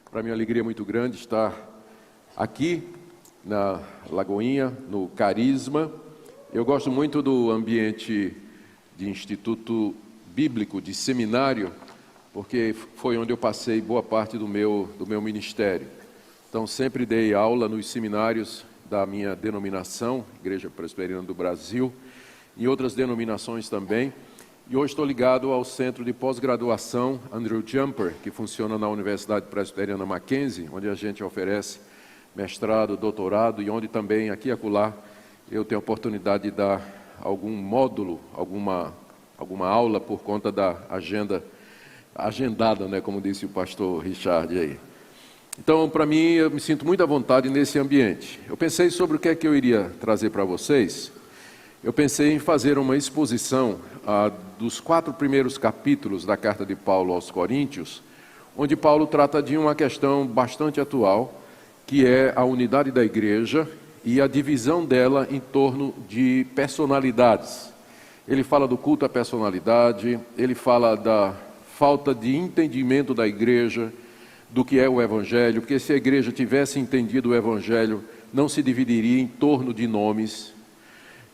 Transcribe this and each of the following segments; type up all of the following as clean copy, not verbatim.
Para mim é uma alegria muito grande estar aqui na Lagoinha, no Carisma. Eu gosto muito do ambiente de instituto bíblico, de seminário, porque foi onde eu passei boa parte do meu ministério. Então sempre dei aula nos seminários da minha denominação, Igreja Presbiteriana do Brasil, em outras denominações também. E hoje estou ligado ao Centro de Pós-Graduação Andrew Jumper, que funciona na Universidade Presbiteriana Mackenzie, onde a gente oferece mestrado, doutorado e onde também, aqui e acolá, eu tenho a oportunidade de dar algum módulo, alguma aula por conta da agendada, né, como disse o pastor Richard aí. Então, para mim, eu me sinto muito à vontade nesse ambiente. Eu pensei sobre o que é que eu iria trazer para vocês. Eu pensei em fazer uma exposição dos 4 primeiros capítulos da carta de Paulo aos Coríntios, onde Paulo trata de uma questão bastante atual, que é a unidade da igreja e a divisão dela em torno de personalidades. Ele fala do culto à personalidade, ele fala da falta de entendimento da igreja, do que é o Evangelho, porque se a igreja tivesse entendido o Evangelho, não se dividiria em torno de nomes.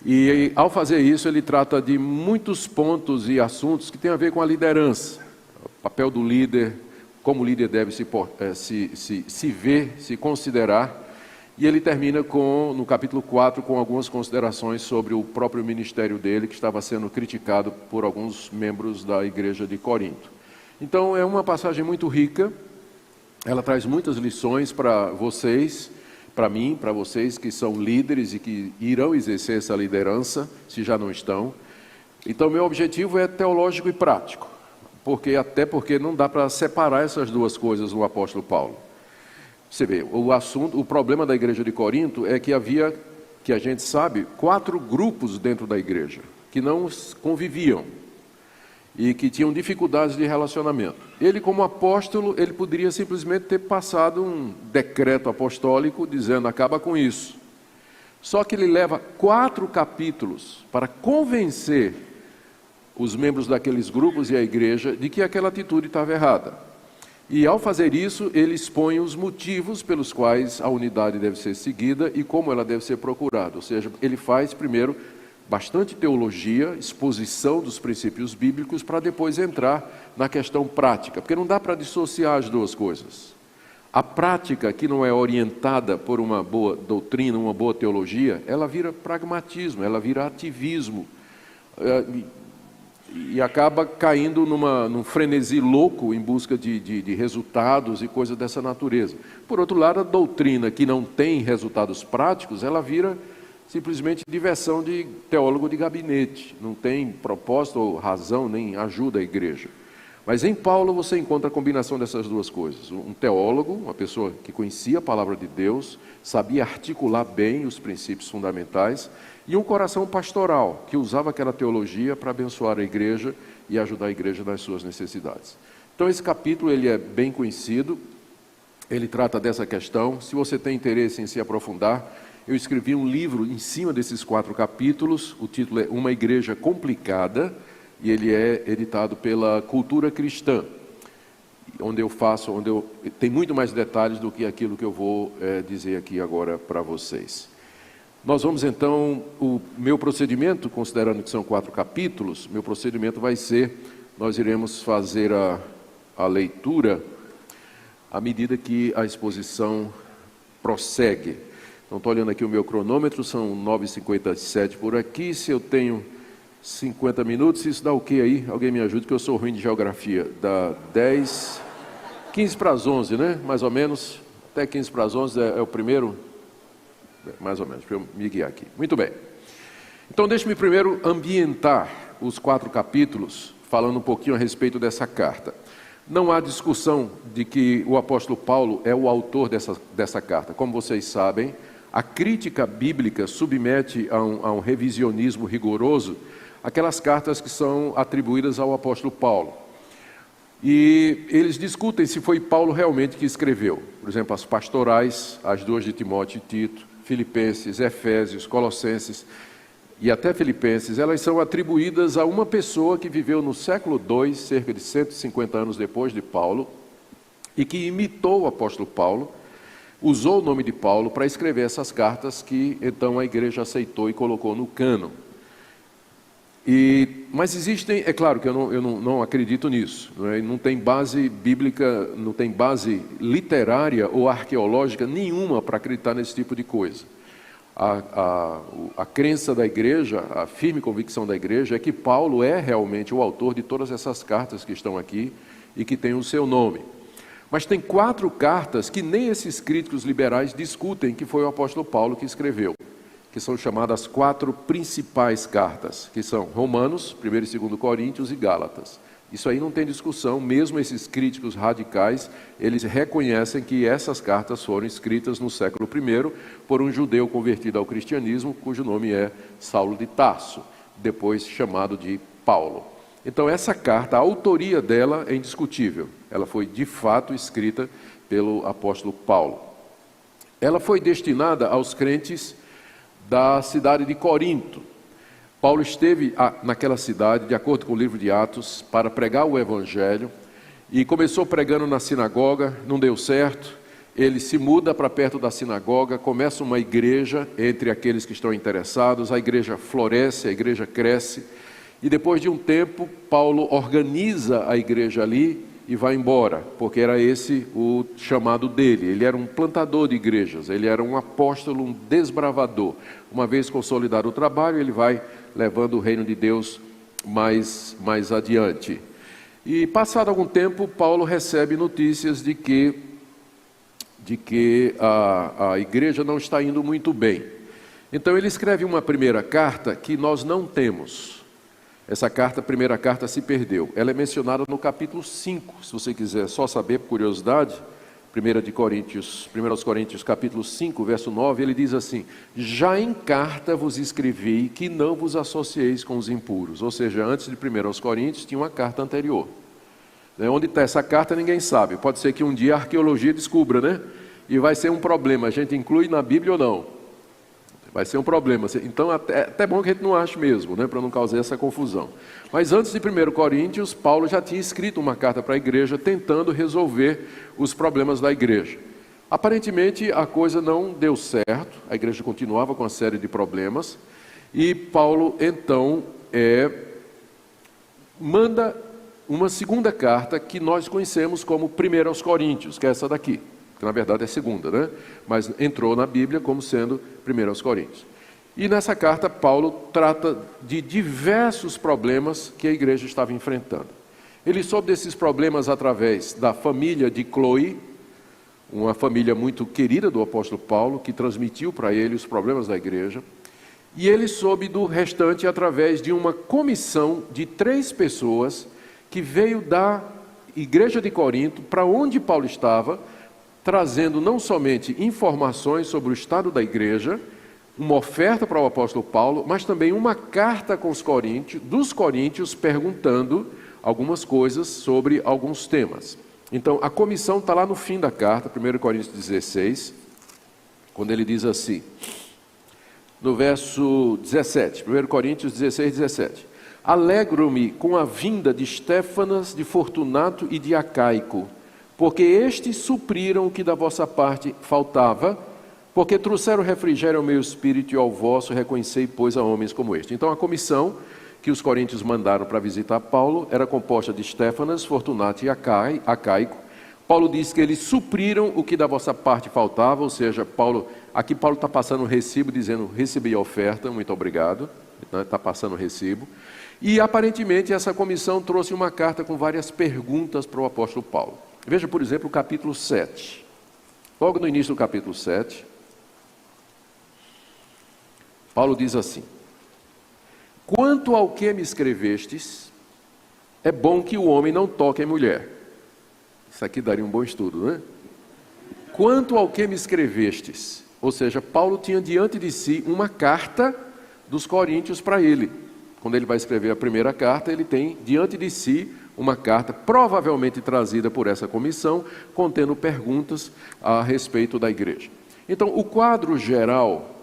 E ao fazer isso, ele trata de muitos pontos e assuntos que têm a ver com a liderança, o papel do líder, como o líder deve se ver, se considerar. E ele termina no capítulo 4 com algumas considerações sobre o próprio ministério dele, que estava sendo criticado por alguns membros da igreja de Corinto. Então é uma passagem muito rica, ela traz muitas lições para vocês, para mim, para vocês que são líderes e que irão exercer essa liderança, se já não estão. Então, meu objetivo é teológico e prático, até porque não dá para separar essas duas coisas no apóstolo Paulo. Você vê, o problema da igreja de Corinto é que havia, que a gente sabe, 4 grupos dentro da igreja, que não conviviam e que tinham dificuldades de relacionamento. Ele, como apóstolo, ele poderia simplesmente ter passado um decreto apostólico dizendo, acaba com isso. Só que ele leva 4 capítulos para convencer os membros daqueles grupos e a igreja de que aquela atitude estava errada. E ao fazer isso, ele expõe os motivos pelos quais a unidade deve ser seguida e como ela deve ser procurada. Ou seja, ele faz primeiro bastante teologia, exposição dos princípios bíblicos, para depois entrar na questão prática, porque não dá para dissociar as duas coisas. A prática, que não é orientada por uma boa doutrina, uma boa teologia, ela vira pragmatismo, ela vira ativismo, e acaba caindo num frenesi louco em busca de resultados e coisas dessa natureza. Por outro lado, a doutrina que não tem resultados práticos, ela vira simplesmente diversão de teólogo de gabinete, não tem propósito ou razão, nem ajuda a igreja. Mas em Paulo você encontra a combinação dessas duas coisas. Um teólogo, uma pessoa que conhecia a palavra de Deus, sabia articular bem os princípios fundamentais, e um coração pastoral, que usava aquela teologia para abençoar a igreja e ajudar a igreja nas suas necessidades. Então esse capítulo ele é bem conhecido, ele trata dessa questão. Se você tem interesse em se aprofundar, eu escrevi um livro em cima desses 4 capítulos, o título é Uma Igreja Complicada, e ele é editado pela Cultura Cristã, onde tem muito mais detalhes do que aquilo que eu vou dizer aqui agora para vocês. Nós vamos então, o meu procedimento, considerando que são 4 capítulos, meu procedimento vai ser, nós iremos fazer a leitura à medida que a exposição prossegue. Então, estou olhando aqui o meu cronômetro, são 9h57 por aqui. Se eu tenho 50 minutos, isso dá o quê aí? Alguém me ajude, que eu sou ruim de geografia. Dá 15 para as 11, né? Mais ou menos. Até 15 para as 11 é o primeiro? Mais ou menos, para eu me guiar aqui. Muito bem. Então, deixe-me primeiro ambientar os 4 capítulos, falando um pouquinho a respeito dessa carta. Não há discussão de que o apóstolo Paulo é o autor dessa carta. Como vocês sabem, a crítica bíblica submete a um revisionismo rigoroso aquelas cartas que são atribuídas ao apóstolo Paulo. E eles discutem se foi Paulo realmente que escreveu. Por exemplo, as pastorais, as 2 de Timóteo e Tito, Filipenses, Efésios, Colossenses e até Filipenses, elas são atribuídas a uma pessoa que viveu no século II, cerca de 150 anos depois de Paulo, e que imitou o apóstolo Paulo, usou o nome de Paulo para escrever essas cartas que então a igreja aceitou e colocou no cânon. Mas existem, é claro que eu não acredito nisso, não tem base bíblica, não tem base literária ou arqueológica nenhuma para acreditar nesse tipo de coisa. A crença da igreja, a firme convicção da igreja é que Paulo é realmente o autor de todas essas cartas que estão aqui e que tem o seu nome. Mas tem 4 cartas que nem esses críticos liberais discutem que foi o apóstolo Paulo que escreveu, que são chamadas 4 principais cartas, que são Romanos, 1 e 2 Coríntios e Gálatas. Isso aí não tem discussão, mesmo esses críticos radicais, eles reconhecem que essas cartas foram escritas no século I por um judeu convertido ao cristianismo, cujo nome é Saulo de Tarso, depois chamado de Paulo. Então essa carta, a autoria dela é indiscutível, ela foi de fato escrita pelo apóstolo Paulo. Ela foi destinada aos crentes da cidade de Corinto. Paulo esteve naquela cidade, de acordo com o livro de Atos, para pregar o evangelho, e começou pregando na sinagoga, não deu certo, ele se muda para perto da sinagoga, começa uma igreja entre aqueles que estão interessados, a igreja floresce, a igreja cresce, e depois de um tempo, Paulo organiza a igreja ali e vai embora, porque era esse o chamado dele. Ele era um plantador de igrejas, ele era um apóstolo, um desbravador. Uma vez consolidado o trabalho, ele vai levando o reino de Deus mais adiante. E passado algum tempo, Paulo recebe notícias de que a igreja não está indo muito bem. Então ele escreve uma primeira carta que nós não temos. Essa carta, a primeira carta, se perdeu. Ela é mencionada no capítulo 5, se você quiser só saber por curiosidade. 1 Coríntios capítulo 5, verso 9, ele diz assim: já em carta vos escrevi que não vos associeis com os impuros. Ou seja, antes de 1 Coríntios tinha uma carta anterior. Onde está essa carta ninguém sabe. Pode ser que um dia a arqueologia descubra, né? E vai ser um problema, a gente inclui na Bíblia ou não? Vai ser um problema. Então, até bom que a gente não ache mesmo, né, para não causar essa confusão. Mas antes de 1 Coríntios, Paulo já tinha escrito uma carta para a igreja, tentando resolver os problemas da igreja. Aparentemente, a coisa não deu certo, a igreja continuava com uma série de problemas, e Paulo, então, manda uma segunda carta que nós conhecemos como 1 Coríntios, que é essa daqui. Que na verdade é segunda, né? Mas entrou na Bíblia como sendo 1 Coríntios. E nessa carta Paulo trata de diversos problemas que a igreja estava enfrentando. Ele soube desses problemas através da família de Cloe, uma família muito querida do apóstolo Paulo, que transmitiu para ele os problemas da igreja. E ele soube do restante através de uma comissão de 3 pessoas que veio da igreja de Corinto, para onde Paulo estava, trazendo não somente informações sobre o estado da igreja, uma oferta para o apóstolo Paulo, mas também uma carta com dos coríntios, perguntando algumas coisas sobre alguns temas. Então, a comissão está lá no fim da carta, 1 Coríntios 16, quando ele diz assim, no verso 17, 1 Coríntios 16, 17. Alegro-me com a vinda de Estéfanas, de Fortunato e de Acaico, porque estes supriram o que da vossa parte faltava, porque trouxeram refrigério ao meu espírito e ao vosso, reconhecei, pois, a homens como este. Então, a comissão que os coríntios mandaram para visitar Paulo era composta de Estéfanas, Fortunato e Acaico. Paulo diz que eles supriram o que da vossa parte faltava, ou seja, aqui Paulo está passando um recibo, dizendo, recebi a oferta, muito obrigado, então, está passando o recibo. E, aparentemente, essa comissão trouxe uma carta com várias perguntas para o apóstolo Paulo. Veja, por exemplo, o capítulo 7. Logo no início do capítulo 7, Paulo diz assim: quanto ao que me escrevestes, é bom que o homem não toque a mulher. Isso aqui daria um bom estudo, né? Quanto ao que me escrevestes, ou seja, Paulo tinha diante de si uma carta dos coríntios para ele. Quando ele vai escrever a primeira carta, ele tem diante de si uma carta, provavelmente trazida por essa comissão, contendo perguntas a respeito da igreja. Então, o quadro geral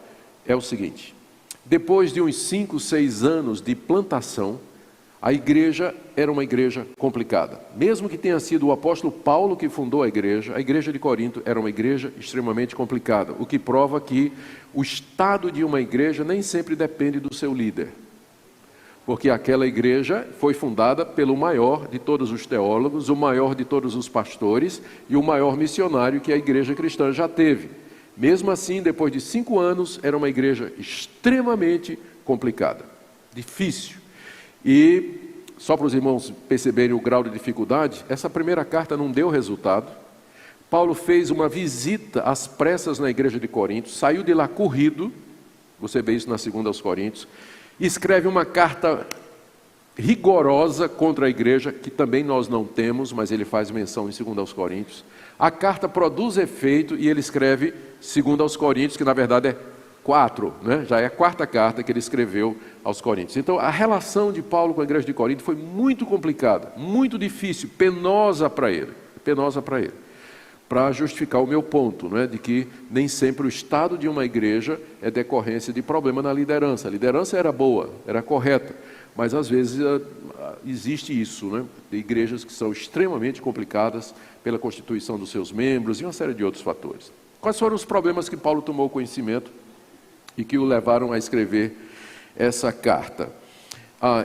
é o seguinte: depois de uns 5, 6 anos de plantação, A igreja era uma igreja complicada. Mesmo que tenha sido o apóstolo Paulo que fundou a igreja de Corinto era uma igreja extremamente complicada, o que prova que o estado de uma igreja nem sempre depende do seu líder. Porque aquela igreja foi fundada pelo maior de todos os teólogos, o maior de todos os pastores e o maior missionário que a igreja cristã já teve. Mesmo assim, depois de 5 anos, era uma igreja extremamente complicada, difícil. E, só para os irmãos perceberem o grau de dificuldade, essa primeira carta não deu resultado. Paulo fez uma visita às pressas na igreja de Corinto, saiu de lá corrido, você vê isso na 2 aos Coríntios, e escreve uma carta rigorosa contra a igreja, que também nós não temos, mas ele faz menção em 2 aos Coríntios. A carta produz efeito e ele escreve 2 aos Coríntios, que na verdade é 4, né? Já é a 4ª carta que ele escreveu aos Coríntios. Então a relação de Paulo com a igreja de Corinto foi muito complicada, muito difícil, penosa para ele, para justificar o meu ponto, né? De que nem sempre o estado de uma igreja é decorrência de problema na liderança. A liderança era boa, era correta, mas às vezes existe isso, né? De igrejas que são extremamente complicadas pela constituição dos seus membros e uma série de outros fatores. Quais foram os problemas que Paulo tomou conhecimento e que o levaram a escrever essa carta?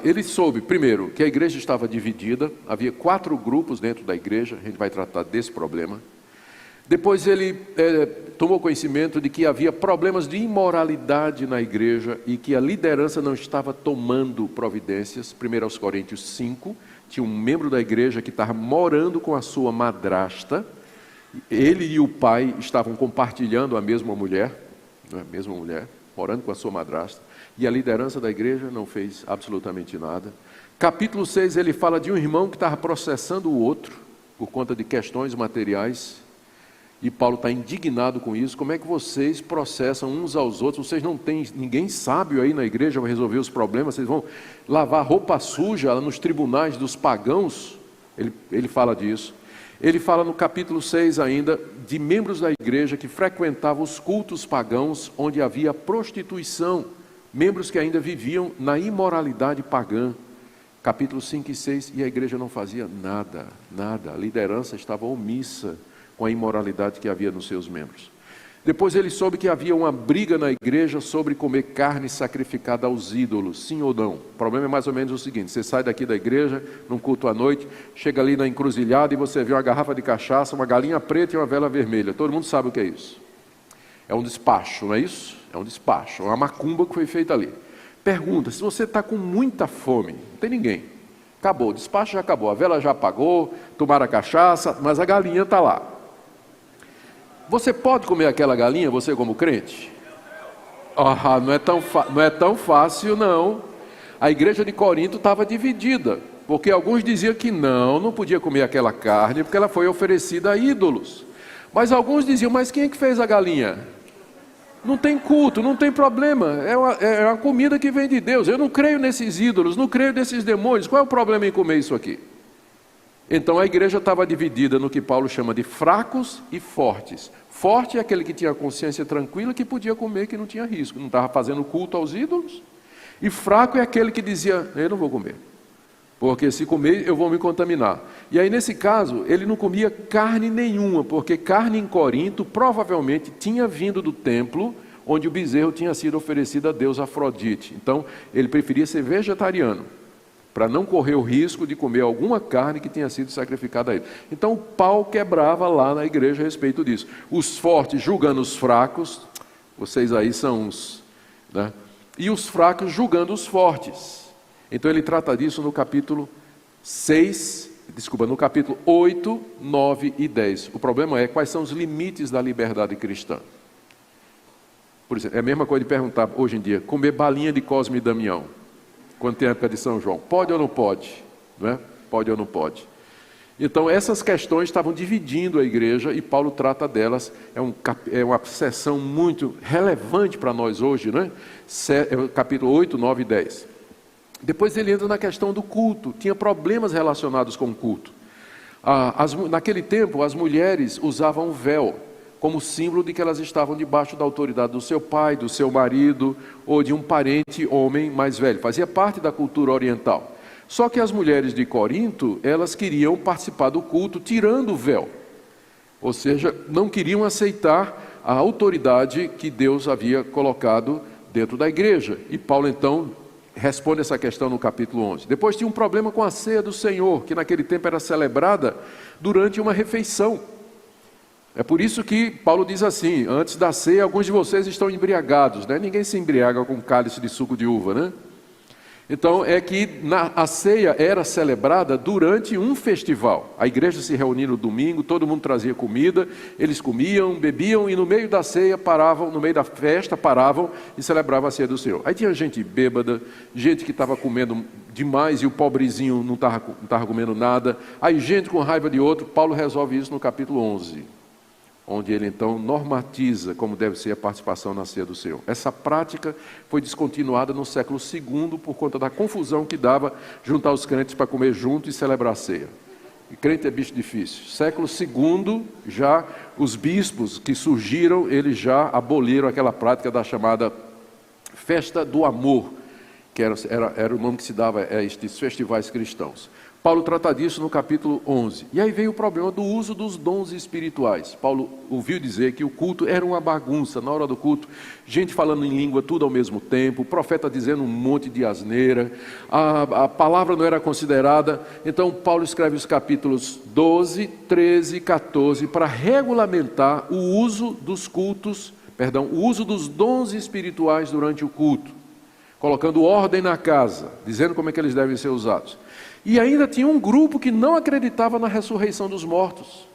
Ele soube, primeiro, que a igreja estava dividida, havia 4 grupos dentro da igreja, a gente vai tratar desse problema. Depois ele tomou conhecimento de que havia problemas de imoralidade na igreja e que a liderança não estava tomando providências. 1 aos Coríntios 5, tinha um membro da igreja que estava morando com a sua madrasta, ele e o pai estavam compartilhando a mesma mulher, morando com a sua madrasta, e a liderança da igreja não fez absolutamente nada. Capítulo 6, ele fala de um irmão que estava processando o outro, por conta de questões materiais, e Paulo está indignado com isso. Como é que vocês processam uns aos outros? Vocês não têm ninguém sábio aí na igreja para resolver os problemas? Vocês vão lavar roupa suja nos tribunais dos pagãos? Ele fala disso. Ele fala no capítulo 6 ainda de membros da igreja que frequentavam os cultos pagãos onde havia prostituição, membros que ainda viviam na imoralidade pagã. Capítulo 5 e 6, e a igreja não fazia nada, a liderança estava omissa com a imoralidade que havia nos seus membros. Depois ele soube que havia uma briga na igreja sobre comer carne sacrificada aos ídolos, sim ou não. O problema é mais ou menos o seguinte: você sai daqui da igreja, num culto à noite, chega ali na encruzilhada e você vê uma garrafa de cachaça, uma galinha preta e uma vela vermelha. Todo mundo sabe o que é isso. É um despacho, não é isso? É um despacho, uma macumba que foi feita ali. Pergunta, se você está com muita fome, não tem ninguém, acabou, o despacho já acabou, a vela já apagou, tomaram a cachaça, mas a galinha está lá. Você pode comer aquela galinha, você como crente? Não é tão fácil, não. A igreja de Corinto estava dividida, porque alguns diziam que não podia comer aquela carne, porque ela foi oferecida a ídolos. Mas alguns diziam, mas quem é que fez a galinha? Não tem culto, não tem problema, é uma comida que vem de Deus. Eu não creio nesses ídolos, não creio nesses demônios, qual é o problema em comer isso aqui? Então a igreja estava dividida no que Paulo chama de fracos e fortes. Forte é aquele que tinha consciência tranquila, que podia comer, que não tinha risco, não estava fazendo culto aos ídolos. E fraco é aquele que dizia, eu não vou comer, porque se comer eu vou me contaminar. E aí nesse caso ele não comia carne nenhuma, porque carne em Corinto provavelmente tinha vindo do templo onde o bezerro tinha sido oferecido a Deus Afrodite. Então ele preferia ser vegetariano, para não correr o risco de comer alguma carne que tenha sido sacrificada a ele. Então o pau quebrava lá na igreja a respeito disso. Os fortes julgando os fracos, vocês aí são uns, né? E os fracos julgando os fortes. Então ele trata disso no capítulo 8, 9 e 10. O problema é quais são os limites da liberdade cristã. Por exemplo, é a mesma coisa de perguntar hoje em dia, comer balinha de Cosme e Damião, quando tem a época de São João, pode ou não pode? Não é? Pode ou não pode? Então essas questões estavam dividindo a igreja e Paulo trata delas, é uma seção muito relevante para nós hoje, né? Capítulo 8, 9 e 10. Depois ele entra na questão do culto, tinha problemas relacionados com o culto. Naquele tempo as mulheres usavam véu, como símbolo de que elas estavam debaixo da autoridade do seu pai, do seu marido, ou de um parente homem mais velho. Fazia parte da cultura oriental. Só que as mulheres de Corinto, elas queriam participar do culto tirando o véu. Ou seja, não queriam aceitar a autoridade que Deus havia colocado dentro da igreja. E Paulo então responde essa questão no capítulo 11. Depois tinha um problema com a ceia do Senhor, que naquele tempo era celebrada durante uma refeição. É por isso que Paulo diz assim: antes da ceia, alguns de vocês estão embriagados, né? Ninguém se embriaga com cálice de suco de uva, né? Então é que a ceia era celebrada durante um festival. A igreja se reunia no domingo, todo mundo trazia comida, eles comiam, bebiam e no meio da ceia paravam, no meio da festa paravam e celebravam a ceia do Senhor. Aí tinha gente bêbada, gente que estava comendo demais e o pobrezinho não estava comendo nada. Aí gente com raiva de outro. Paulo resolve isso no capítulo 11. Onde ele então normatiza como deve ser a participação na ceia do Senhor. Essa prática foi descontinuada no século II por conta da confusão que dava juntar os crentes para comer junto e celebrar a ceia. E crente é bicho difícil. Século II, já os bispos que surgiram, eles já aboliram aquela prática da chamada festa do amor, que era o nome que se dava a estes festivais cristãos. Paulo trata disso no capítulo 11. E aí veio o problema do uso dos dons espirituais. Paulo ouviu dizer que o culto era uma bagunça. Na hora do culto, gente falando em língua tudo ao mesmo tempo, o profeta dizendo um monte de asneira, a palavra não era considerada. Então Paulo escreve os capítulos 12, 13 e 14 para regulamentar o uso dos o uso dos dons espirituais durante o culto, colocando ordem na casa, dizendo como é que eles devem ser usados. E ainda tinha um grupo que não acreditava na ressurreição dos mortos,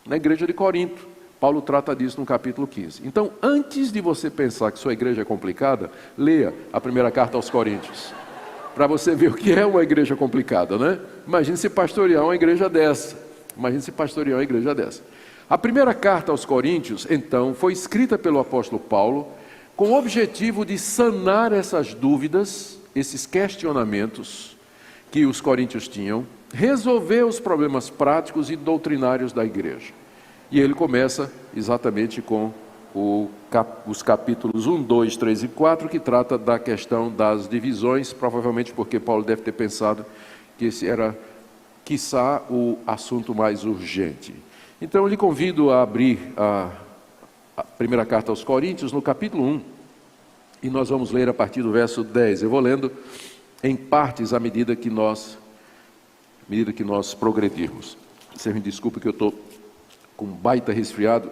na igreja de Corinto. Paulo trata disso no capítulo 15. Então, antes de você pensar que sua igreja é complicada, leia a primeira carta aos Coríntios, para você ver o que é uma igreja complicada, né? Imagine se pastorear uma igreja dessa. A primeira carta aos Coríntios, então, foi escrita pelo apóstolo Paulo com o objetivo de sanar essas dúvidas, esses questionamentos que os coríntios tinham, resolver os problemas práticos e doutrinários da igreja. E ele começa exatamente com os capítulos 1, 2, 3 e 4, que trata da questão das divisões, provavelmente porque Paulo deve ter pensado que esse era, quiçá, o assunto mais urgente. Então eu lhe convido a abrir a primeira carta aos Coríntios, no capítulo 1, e nós vamos ler a partir do verso 10. Eu vou lendo em partes à medida que nós progredirmos. Você me desculpa que eu estou com um baita resfriado.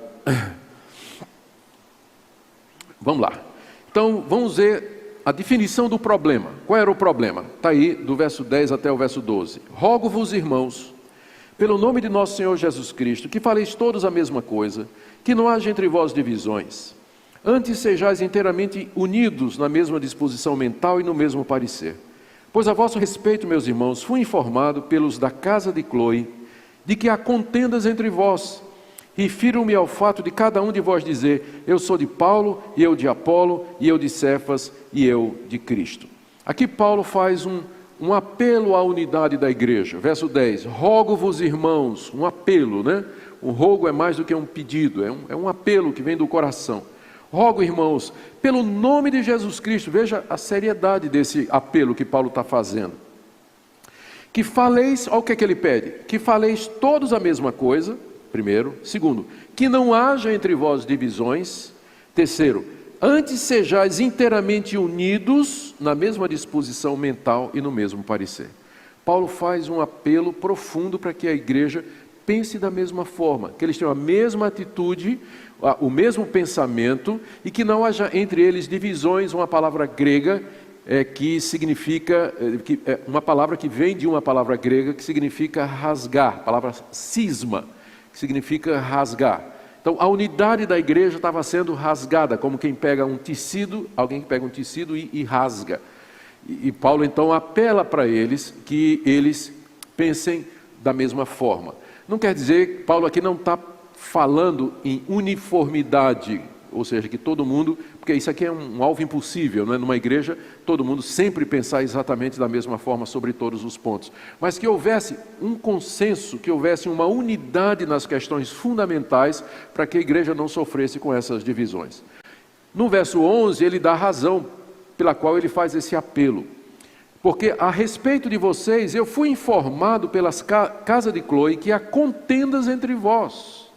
Vamos lá. Então, vamos ver a definição do problema. Qual era o problema? Está aí, do verso 10 até o verso 12. Rogo-vos, irmãos, pelo nome de nosso Senhor Jesus Cristo, que faleis todos a mesma coisa, que não haja entre vós divisões. Antes sejais inteiramente unidos na mesma disposição mental e no mesmo parecer. Pois a vosso respeito, meus irmãos, fui informado pelos da casa de Cloe, de que há contendas entre vós. Refiro-me ao fato de cada um de vós dizer: eu sou de Paulo, e eu de Apolo, e eu de Cefas, e eu de Cristo. Aqui Paulo faz um apelo à unidade da igreja. Verso 10, rogo-vos, irmãos, um apelo, né? O rogo é mais do que um pedido, é um apelo que vem do coração. Rogo, irmãos, pelo nome de Jesus Cristo, veja a seriedade desse apelo que Paulo está fazendo. Que faleis, olha o que é que ele pede, que faleis todos a mesma coisa, primeiro. Segundo, que não haja entre vós divisões. Terceiro, antes sejais inteiramente unidos na mesma disposição mental e no mesmo parecer. Paulo faz um apelo profundo para que a igreja pense da mesma forma, que eles tenham a mesma atitude, o mesmo pensamento, e que não haja entre eles divisões. Uma palavra grega que significa, uma palavra que vem de uma palavra grega que significa rasgar, a palavra cisma, que significa rasgar. Então a unidade da igreja estava sendo rasgada, como quem pega um tecido, alguém que pega um tecido e rasga. E Paulo então apela para eles que eles pensem da mesma forma. Não quer dizer que Paulo aqui não está falando em uniformidade, ou seja, que todo mundo, porque isso aqui é um alvo impossível, não é? Numa igreja, todo mundo sempre pensar exatamente da mesma forma sobre todos os pontos, mas que houvesse um consenso, que houvesse uma unidade nas questões fundamentais, para que a igreja não sofresse com essas divisões. No verso 11, ele dá a razão pela qual ele faz esse apelo. Porque a respeito de vocês, eu fui informado pelas casa de Cloe que há contendas entre vós.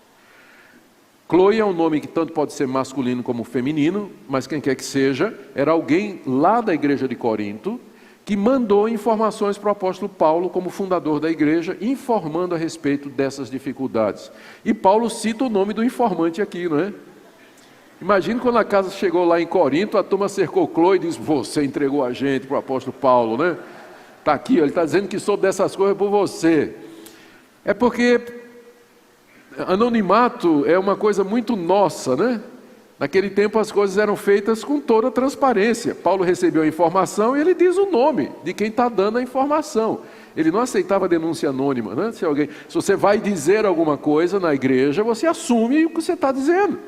Cloe é um nome que tanto pode ser masculino como feminino, mas quem quer que seja, era alguém lá da igreja de Corinto, que mandou informações para o apóstolo Paulo, como fundador da igreja, informando a respeito dessas dificuldades. E Paulo cita o nome do informante aqui, não é? Imagina quando a casa chegou lá em Corinto, a turma cercou Cloe e disse: você entregou a gente para o apóstolo Paulo, né? Está aqui, ele está dizendo que soube dessas coisas por você. É porque anonimato é uma coisa muito nossa, né? Naquele tempo as coisas eram feitas com toda a transparência. Paulo recebeu a informação e ele diz o nome de quem está dando a informação. Ele não aceitava denúncia anônima, né? Se você vai dizer alguma coisa na igreja, você assume o que você está dizendo.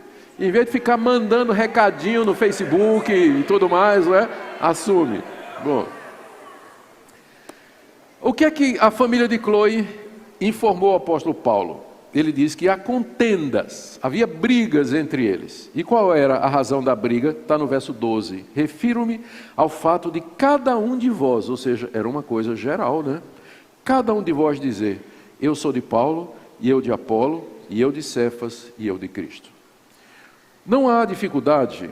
Em vez de ficar mandando recadinho no Facebook e tudo mais, não é? Assume. Bom. O que é que a família de Cloe informou ao apóstolo Paulo? Ele diz que há contendas, havia brigas entre eles. E qual era a razão da briga? Está no verso 12. Refiro-me ao fato de cada um de vós, ou seja, era uma coisa geral, né? Cada um de vós dizer: eu sou de Paulo, e eu de Apolo, e eu de Cefas, e eu de Cristo. Não há dificuldade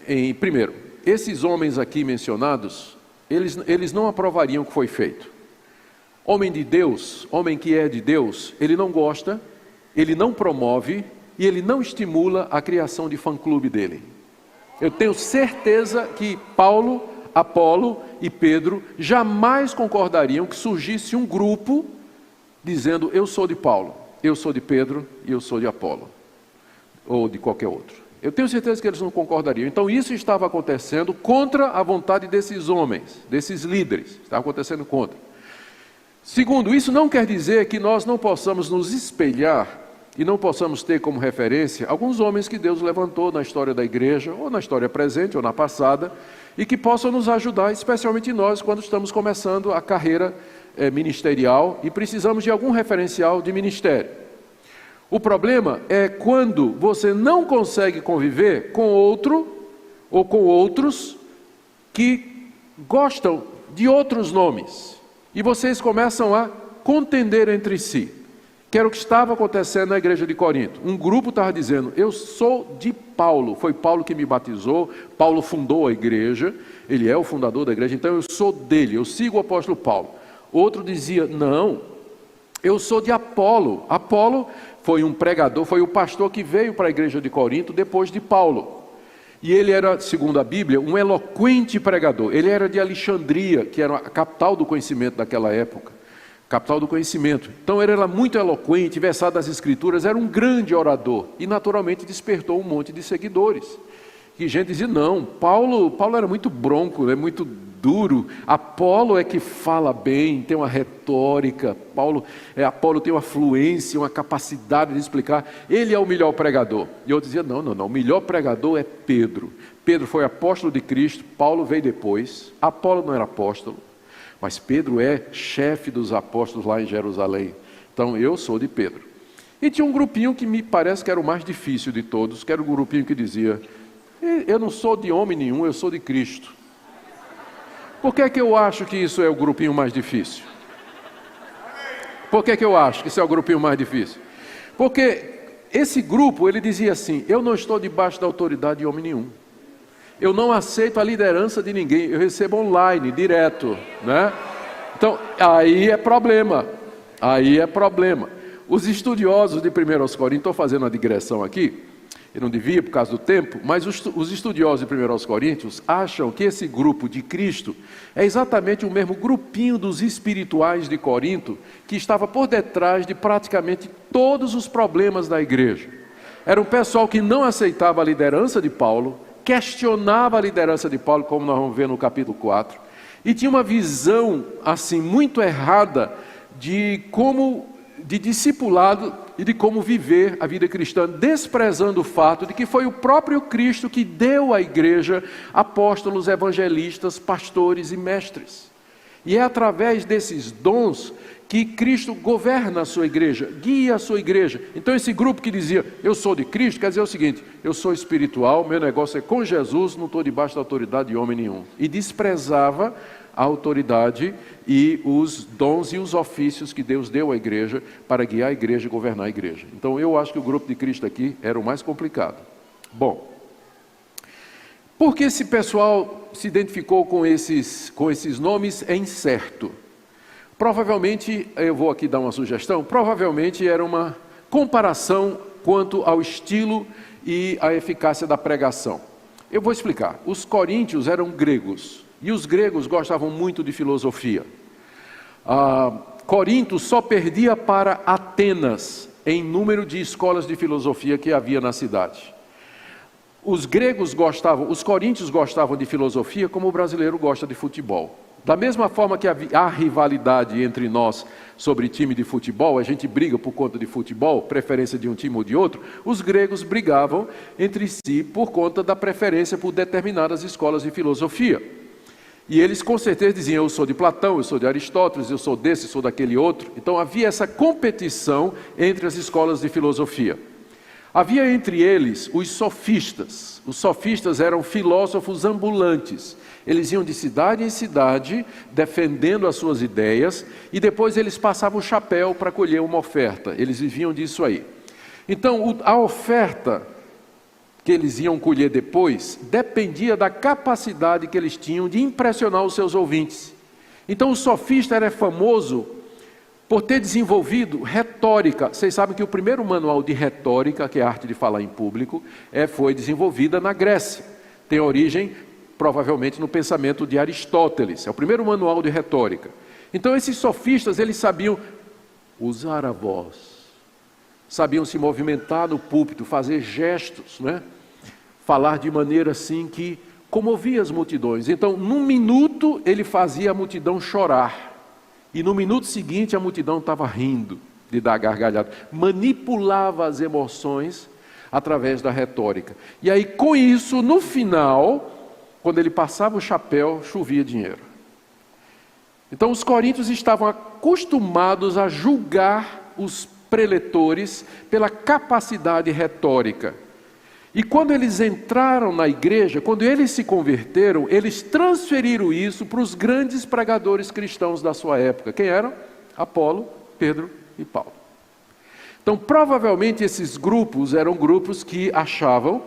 em, primeiro, esses homens aqui mencionados, eles não aprovariam o que foi feito. Homem de Deus, homem que é de Deus, ele não gosta, ele não promove e ele não estimula a criação de fã-clube dele. Eu tenho certeza que Paulo, Apolo e Pedro jamais concordariam que surgisse um grupo dizendo: eu sou de Paulo, eu sou de Pedro e eu sou de Apolo, ou de qualquer outro. Eu tenho certeza que eles não concordariam. Então isso estava acontecendo contra a vontade desses homens, desses líderes. Estava acontecendo contra. Segundo, isso não quer dizer que nós não possamos nos espelhar e não possamos ter como referência alguns homens que Deus levantou na história da igreja, ou na história presente, ou na passada, e que possam nos ajudar, especialmente nós, quando estamos começando a carreira ministerial e precisamos de algum referencial de ministério. O problema é quando você não consegue conviver com outro ou com outros que gostam de outros nomes. E vocês começam a contender entre si. Que era o que estava acontecendo na igreja de Corinto. Um grupo estava dizendo: eu sou de Paulo. Foi Paulo que me batizou. Paulo fundou a igreja. Ele é o fundador da igreja. Então eu sou dele. Eu sigo o apóstolo Paulo. Outro dizia: não, eu sou de Apolo. Apolo foi um pregador, foi o pastor que veio para a igreja de Corinto depois de Paulo. E ele era, segundo a Bíblia, um eloquente pregador. Ele era de Alexandria, que era a capital do conhecimento daquela época. Capital do conhecimento. Então ele era muito eloquente, versado nas escrituras, era um grande orador. E naturalmente despertou um monte de seguidores. E gente dizia: não, Paulo era muito bronco, muito duro. Apolo é que fala bem, tem uma retórica. Apolo tem uma fluência, uma capacidade de explicar. Ele é o melhor pregador. E eu dizia: não, o melhor pregador é Pedro. Pedro foi apóstolo de Cristo, Paulo veio depois. Apolo não era apóstolo, mas Pedro é chefe dos apóstolos lá em Jerusalém. Então eu sou de Pedro. E tinha um grupinho que me parece que era o mais difícil de todos, que era o grupinho que dizia: eu não sou de homem nenhum, eu sou de Cristo. Por que é que eu acho que isso é o grupinho mais difícil? Por que é que eu acho que isso é o grupinho mais difícil? Porque esse grupo, ele dizia assim: eu não estou debaixo da autoridade de homem nenhum. Eu não aceito a liderança de ninguém, eu recebo online, direto, né? Então, aí é problema. Os estudiosos de 1 Coríntios, estou fazendo uma digressão aqui, eu não devia por causa do tempo, mas os estudiosos de 1 Coríntios acham que esse grupo de Cristo é exatamente o mesmo grupinho dos espirituais de Corinto que estava por detrás de praticamente todos os problemas da igreja. Era um pessoal que não aceitava a liderança de Paulo, questionava a liderança de Paulo, como nós vamos ver no capítulo 4, e tinha uma visão assim muito errada de discipulado e de como viver a vida cristã, desprezando o fato de que foi o próprio Cristo que deu à igreja apóstolos, evangelistas, pastores e mestres. E é através desses dons que Cristo governa a sua igreja, guia a sua igreja. Então esse grupo que dizia, eu sou de Cristo, quer dizer o seguinte, eu sou espiritual, meu negócio é com Jesus, não estou debaixo da autoridade de homem nenhum. E desprezava a autoridade e os dons e os ofícios que Deus deu à igreja para guiar a igreja e governar a igreja. Então eu acho que o grupo de Cristo aqui era o mais complicado. Bom, por que esse pessoal se identificou com esses nomes é incerto. Provavelmente, eu vou aqui dar uma sugestão, provavelmente era uma comparação quanto ao estilo e à eficácia da pregação. Eu vou explicar. Os coríntios eram gregos, e os gregos gostavam muito de filosofia. Corinto só perdia para Atenas em número de escolas de filosofia que havia na cidade. Os coríntios gostavam de filosofia como o brasileiro gosta de futebol. Da mesma forma que há rivalidade entre nós sobre time de futebol, a gente briga por conta de futebol, preferência de um time ou de outro, os gregos brigavam entre si por conta da preferência por determinadas escolas de filosofia. E eles com certeza diziam, eu sou de Platão, eu sou de Aristóteles, eu sou desse, eu sou daquele outro. Então havia essa competição entre as escolas de filosofia. Havia entre eles os sofistas. Os sofistas eram filósofos ambulantes. Eles iam de cidade em cidade, defendendo as suas ideias, e depois eles passavam o chapéu para colher uma oferta. Eles viviam disso aí. Então, a oferta que eles iam colher depois, dependia da capacidade que eles tinham de impressionar os seus ouvintes. Então, o sofista era famoso por ter desenvolvido retórica. Vocês sabem que o primeiro manual de retórica, que é a arte de falar em público, foi desenvolvida na Grécia. Tem origem, provavelmente, no pensamento de Aristóteles. É o primeiro manual de retórica. Então, esses sofistas, eles sabiam usar a voz, sabiam se movimentar no púlpito, fazer gestos, né? Falar de maneira assim que comovia as multidões. Então, num minuto, ele fazia a multidão chorar. E no minuto seguinte, a multidão estava rindo de dar gargalhada. Manipulava as emoções através da retórica. E aí, com isso, no final, quando ele passava o chapéu, chovia dinheiro. Então, os coríntios estavam acostumados a julgar os preletores pela capacidade retórica. E quando eles entraram na igreja, quando eles se converteram, eles transferiram isso para os grandes pregadores cristãos da sua época. Quem eram? Apolo, Pedro e Paulo. Então, provavelmente esses grupos eram grupos que achavam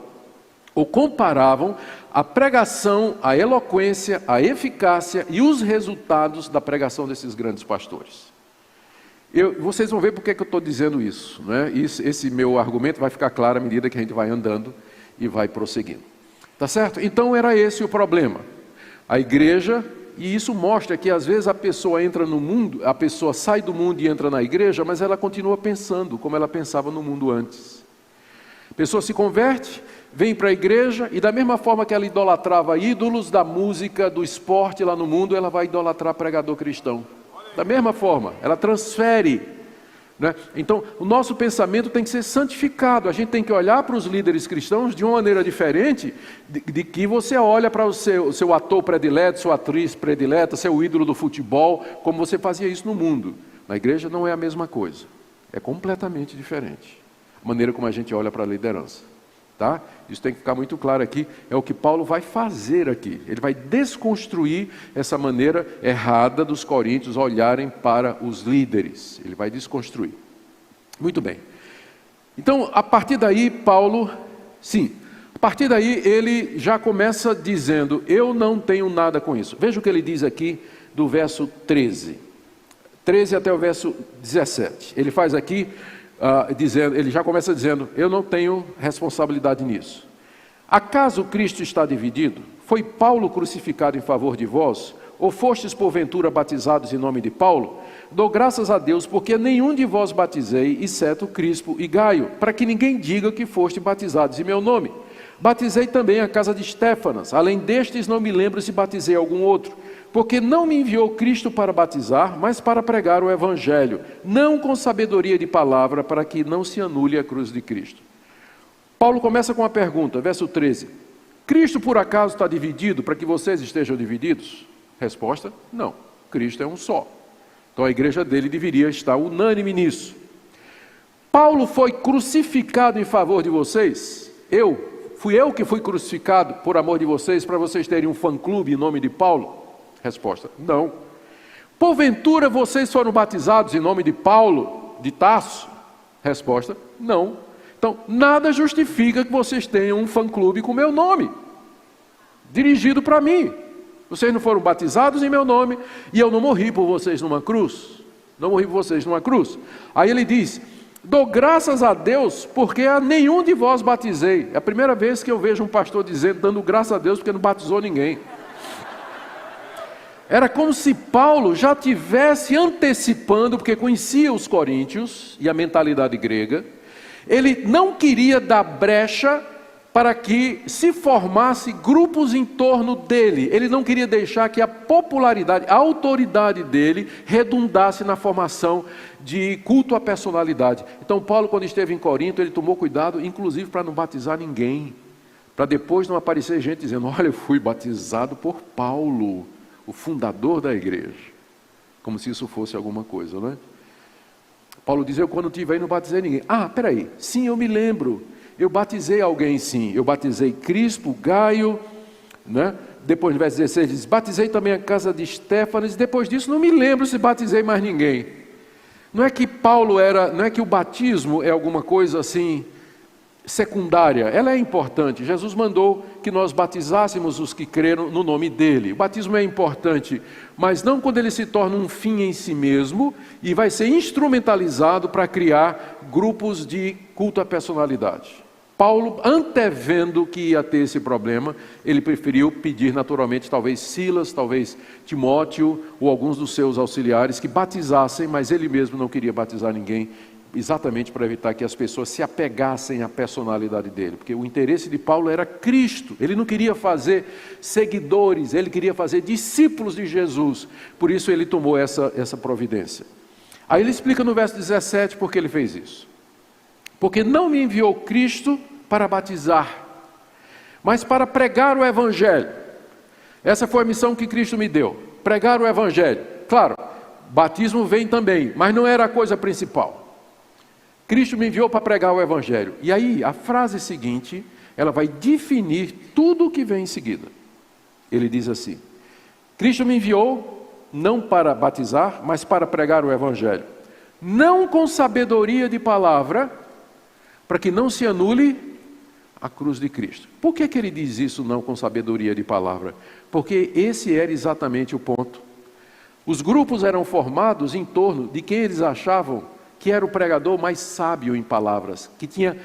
ou comparavam a pregação, a eloquência, a eficácia e os resultados da pregação desses grandes pastores. Vocês vão ver por que eu estou dizendo isso, né? Esse meu argumento vai ficar claro à medida que a gente vai andando e vai prosseguindo. Tá certo? Então era esse o problema. A igreja, e isso mostra que às vezes a pessoa entra no mundo, a pessoa sai do mundo e entra na igreja, mas ela continua pensando como ela pensava no mundo antes. A pessoa se converte, vem para a igreja e da mesma forma que ela idolatrava ídolos da música, do esporte lá no mundo, ela vai idolatrar pregador cristão. Da mesma forma, ela transfere, né? Então, o nosso pensamento tem que ser santificado. A gente tem que olhar para os líderes cristãos de uma maneira diferente de que você olha para o seu ator predileto, sua atriz predileta, seu ídolo do futebol, como você fazia isso no mundo. Na igreja não é a mesma coisa. É completamente diferente. A maneira como a gente olha para a liderança. Tá? Isso tem que ficar muito claro aqui, é o que Paulo vai fazer aqui. Ele vai desconstruir essa maneira errada dos coríntios olharem para os líderes. Ele vai desconstruir. Muito bem. Então, a partir daí, a partir daí ele já começa dizendo, eu não tenho nada com isso. Veja o que ele diz aqui do verso 13 até o verso 17. Ele faz aqui... ele já começa dizendo, eu não tenho responsabilidade nisso. Acaso Cristo está dividido? Foi Paulo crucificado em favor de vós? Ou fostes porventura batizados em nome de Paulo? Dou graças a Deus, porque nenhum de vós batizei, exceto Crispo e Gaio, para que ninguém diga que foste batizados em meu nome. Batizei também a casa de Estéfanas, além destes não me lembro se batizei algum outro. Porque não me enviou Cristo para batizar, mas para pregar o Evangelho, não com sabedoria de palavra, para que não se anule a cruz de Cristo. Paulo começa com uma pergunta, verso 13. Cristo por acaso está dividido para que vocês estejam divididos? Resposta, não. Cristo é um só. Então a igreja dele deveria estar unânime nisso. Paulo foi crucificado em favor de vocês? Fui eu que fui crucificado por amor de vocês, para vocês terem um fã-clube em nome de Paulo? Resposta, não. Porventura vocês foram batizados em nome de Paulo, de Tarso? Resposta, não. Então, nada justifica que vocês tenham um fã-clube com meu nome, dirigido para mim. Vocês não foram batizados em meu nome, e eu não morri por vocês numa cruz. Não morri por vocês numa cruz. Aí ele diz, dou graças a Deus, porque a nenhum de vós batizei. É a primeira vez que eu vejo um pastor dando graças a Deus, porque não batizou ninguém. Era como se Paulo já tivesse antecipando, porque conhecia os coríntios e a mentalidade grega. Ele não queria dar brecha para que se formasse grupos em torno dele. Ele não queria deixar que a popularidade, a autoridade dele redundasse na formação de culto à personalidade. Então Paulo, quando esteve em Corinto, ele tomou cuidado, inclusive para não batizar ninguém, para depois não aparecer gente dizendo, olha, eu fui batizado por Paulo, o fundador da igreja, como se isso fosse alguma coisa, não é? Paulo diz, eu quando estive aí não batizei ninguém. Peraí, sim, eu me lembro, eu batizei alguém sim, eu batizei Crispo, Gaio, né? Depois no verso 16 diz, batizei também a casa de Estéfanas, depois disso não me lembro se batizei mais ninguém. Não é que não é que o batismo é alguma coisa assim, secundária, ela é importante. Jesus mandou que nós batizássemos os que creram no nome dele. O batismo é importante, mas não quando ele se torna um fim em si mesmo e vai ser instrumentalizado para criar grupos de culto à personalidade. Paulo, antevendo que ia ter esse problema, ele preferiu pedir naturalmente, talvez Silas, talvez Timóteo ou alguns dos seus auxiliares que batizassem, mas ele mesmo não queria batizar ninguém, exatamente para evitar que as pessoas se apegassem à personalidade dele, porque o interesse de Paulo era Cristo, ele não queria fazer seguidores, ele queria fazer discípulos de Jesus, por isso ele tomou essa providência. Aí ele explica no verso 17 por que ele fez isso. Porque não me enviou Cristo para batizar, mas para pregar o Evangelho. Essa foi a missão que Cristo me deu, pregar o Evangelho. Claro, batismo vem também, mas não era a coisa principal. Cristo me enviou para pregar o Evangelho. E aí, a frase seguinte, ela vai definir tudo o que vem em seguida. Ele diz assim, Cristo me enviou não para batizar, mas para pregar o Evangelho. Não com sabedoria de palavra, para que não se anule a cruz de Cristo. Por que ele diz isso não com sabedoria de palavra? Porque esse era exatamente o ponto. Os grupos eram formados em torno de quem eles achavam que era o pregador mais sábio em palavras, que tinha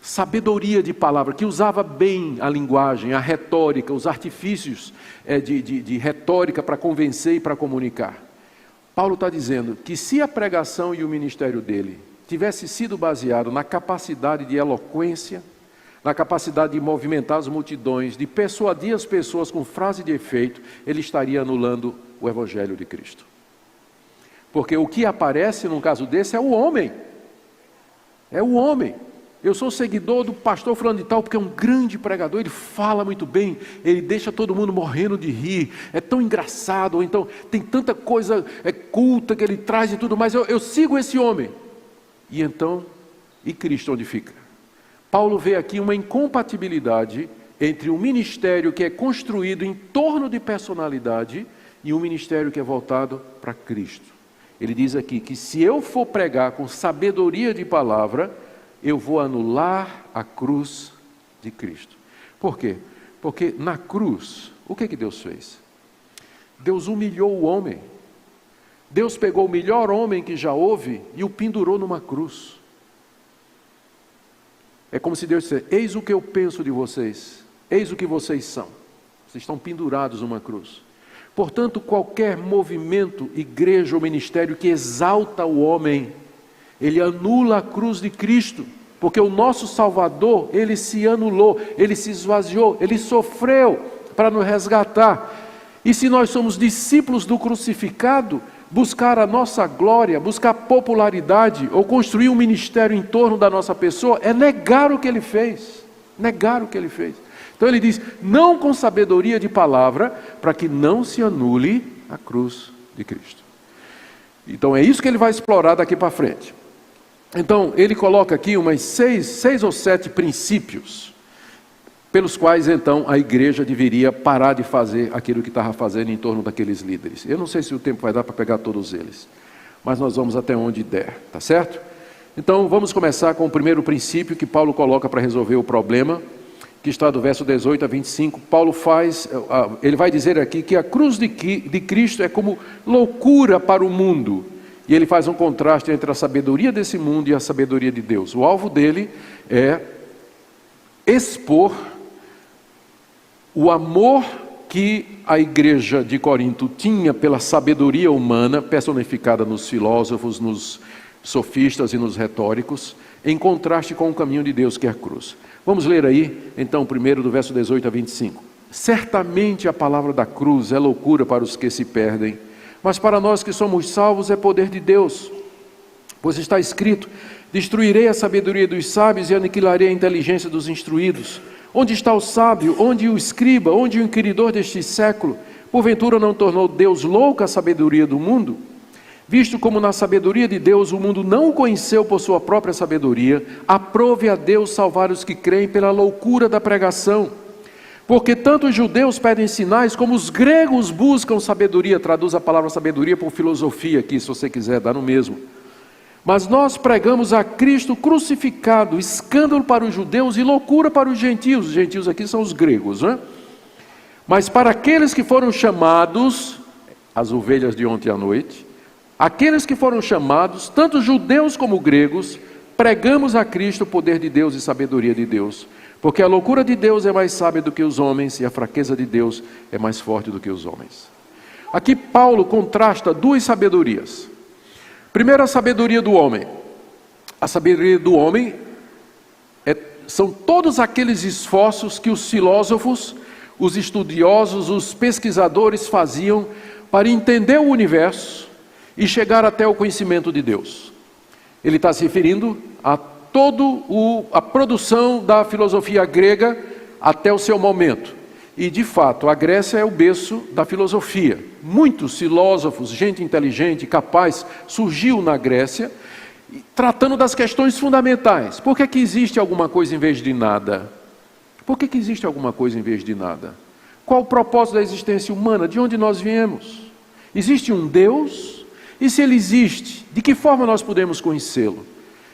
sabedoria de palavra, que usava bem a linguagem, a retórica, os artifícios de retórica para convencer e para comunicar. Paulo está dizendo que se a pregação e o ministério dele tivesse sido baseado na capacidade de eloquência, na capacidade de movimentar as multidões, de persuadir as pessoas com frase de efeito, ele estaria anulando o Evangelho de Cristo. Porque o que aparece num caso desse é o homem. É o homem. Eu sou seguidor do pastor fulano de tal, porque é um grande pregador, ele fala muito bem, ele deixa todo mundo morrendo de rir, é tão engraçado, ou então tem tanta coisa culta que ele traz e tudo mais, eu sigo esse homem. E então, e Cristo onde fica? Paulo vê aqui uma incompatibilidade entre um ministério que é construído em torno de personalidade e um ministério que é voltado para Cristo. Ele diz aqui que se eu for pregar com sabedoria de palavra, eu vou anular a cruz de Cristo. Por quê? Porque na cruz, o que Deus fez? Deus humilhou o homem. Deus pegou o melhor homem que já houve e o pendurou numa cruz. É como se Deus dissesse, eis o que eu penso de vocês, eis o que vocês são. Vocês estão pendurados numa cruz. Portanto, qualquer movimento, igreja ou ministério que exalta o homem, ele anula a cruz de Cristo, porque o nosso Salvador, ele se anulou, ele se esvaziou, ele sofreu para nos resgatar. E se nós somos discípulos do crucificado, buscar a nossa glória, buscar popularidade ou construir um ministério em torno da nossa pessoa, é negar o que ele fez, negar o que ele fez. Então ele diz, não com sabedoria de palavra, para que não se anule a cruz de Cristo. Então é isso que ele vai explorar daqui para frente. Então ele coloca aqui umas seis ou sete princípios pelos quais então a igreja deveria parar de fazer aquilo que estava fazendo em torno daqueles líderes. Eu não sei se o tempo vai dar para pegar todos eles, mas nós vamos até onde der, tá certo? Então vamos começar com o primeiro princípio que Paulo coloca para resolver o problema, que está do verso 18 a 25. Paulo ele vai dizer aqui que a cruz de Cristo é como loucura para o mundo, e ele faz um contraste entre a sabedoria desse mundo e a sabedoria de Deus. O alvo dele é expor o amor que a igreja de Corinto tinha pela sabedoria humana, personificada nos filósofos, nos sofistas e nos retóricos, em contraste com o caminho de Deus, que é a cruz. Vamos ler aí, então, primeiro do verso 18 a 25. Certamente a palavra da cruz é loucura para os que se perdem, mas para nós que somos salvos é poder de Deus. Pois está escrito: destruirei a sabedoria dos sábios e aniquilarei a inteligência dos instruídos. Onde está o sábio? Onde o escriba? Onde o inquiridor deste século? Porventura não tornou Deus louca a sabedoria do mundo? Visto como na sabedoria de Deus o mundo não o conheceu por sua própria sabedoria, aprove a Deus salvar os que creem pela loucura da pregação. Porque tanto os judeus pedem sinais, como os gregos buscam sabedoria. Traduz a palavra sabedoria por filosofia aqui, se você quiser, dá no mesmo. Mas nós pregamos a Cristo crucificado, escândalo para os judeus e loucura para os gentios. Os gentios aqui são os gregos, não é? Mas para aqueles que foram chamados, as ovelhas de ontem à noite, aqueles que foram chamados, tanto judeus como gregos, pregamos a Cristo o poder de Deus e sabedoria de Deus. Porque a loucura de Deus é mais sábia do que os homens e a fraqueza de Deus é mais forte do que os homens. Aqui Paulo contrasta duas sabedorias. Primeiro, a sabedoria do homem. A sabedoria do homem são todos aqueles esforços que os filósofos, os estudiosos, os pesquisadores faziam para entender o universo e chegar até o conhecimento de Deus. Ele está se referindo a a produção da filosofia grega até o seu momento. E de fato, a Grécia é o berço da filosofia. Muitos filósofos, gente inteligente, capaz, surgiu na Grécia, tratando das questões fundamentais. Por que existe alguma coisa em vez de nada? Por que existe alguma coisa em vez de nada? Qual o propósito da existência humana? De onde nós viemos? Existe um Deus? E se ele existe, de que forma nós podemos conhecê-lo?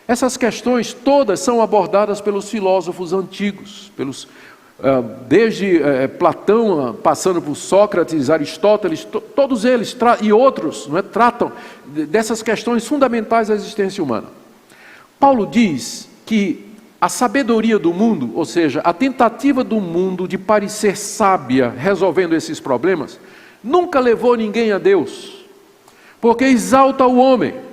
Essas questões todas são abordadas pelos filósofos antigos, desde Platão, passando por Sócrates, Aristóteles, todos eles e outros, não é, tratam dessas questões fundamentais da existência humana. Paulo diz que a sabedoria do mundo, ou seja, a tentativa do mundo de parecer sábia resolvendo esses problemas, nunca levou ninguém a Deus, porque exalta o homem.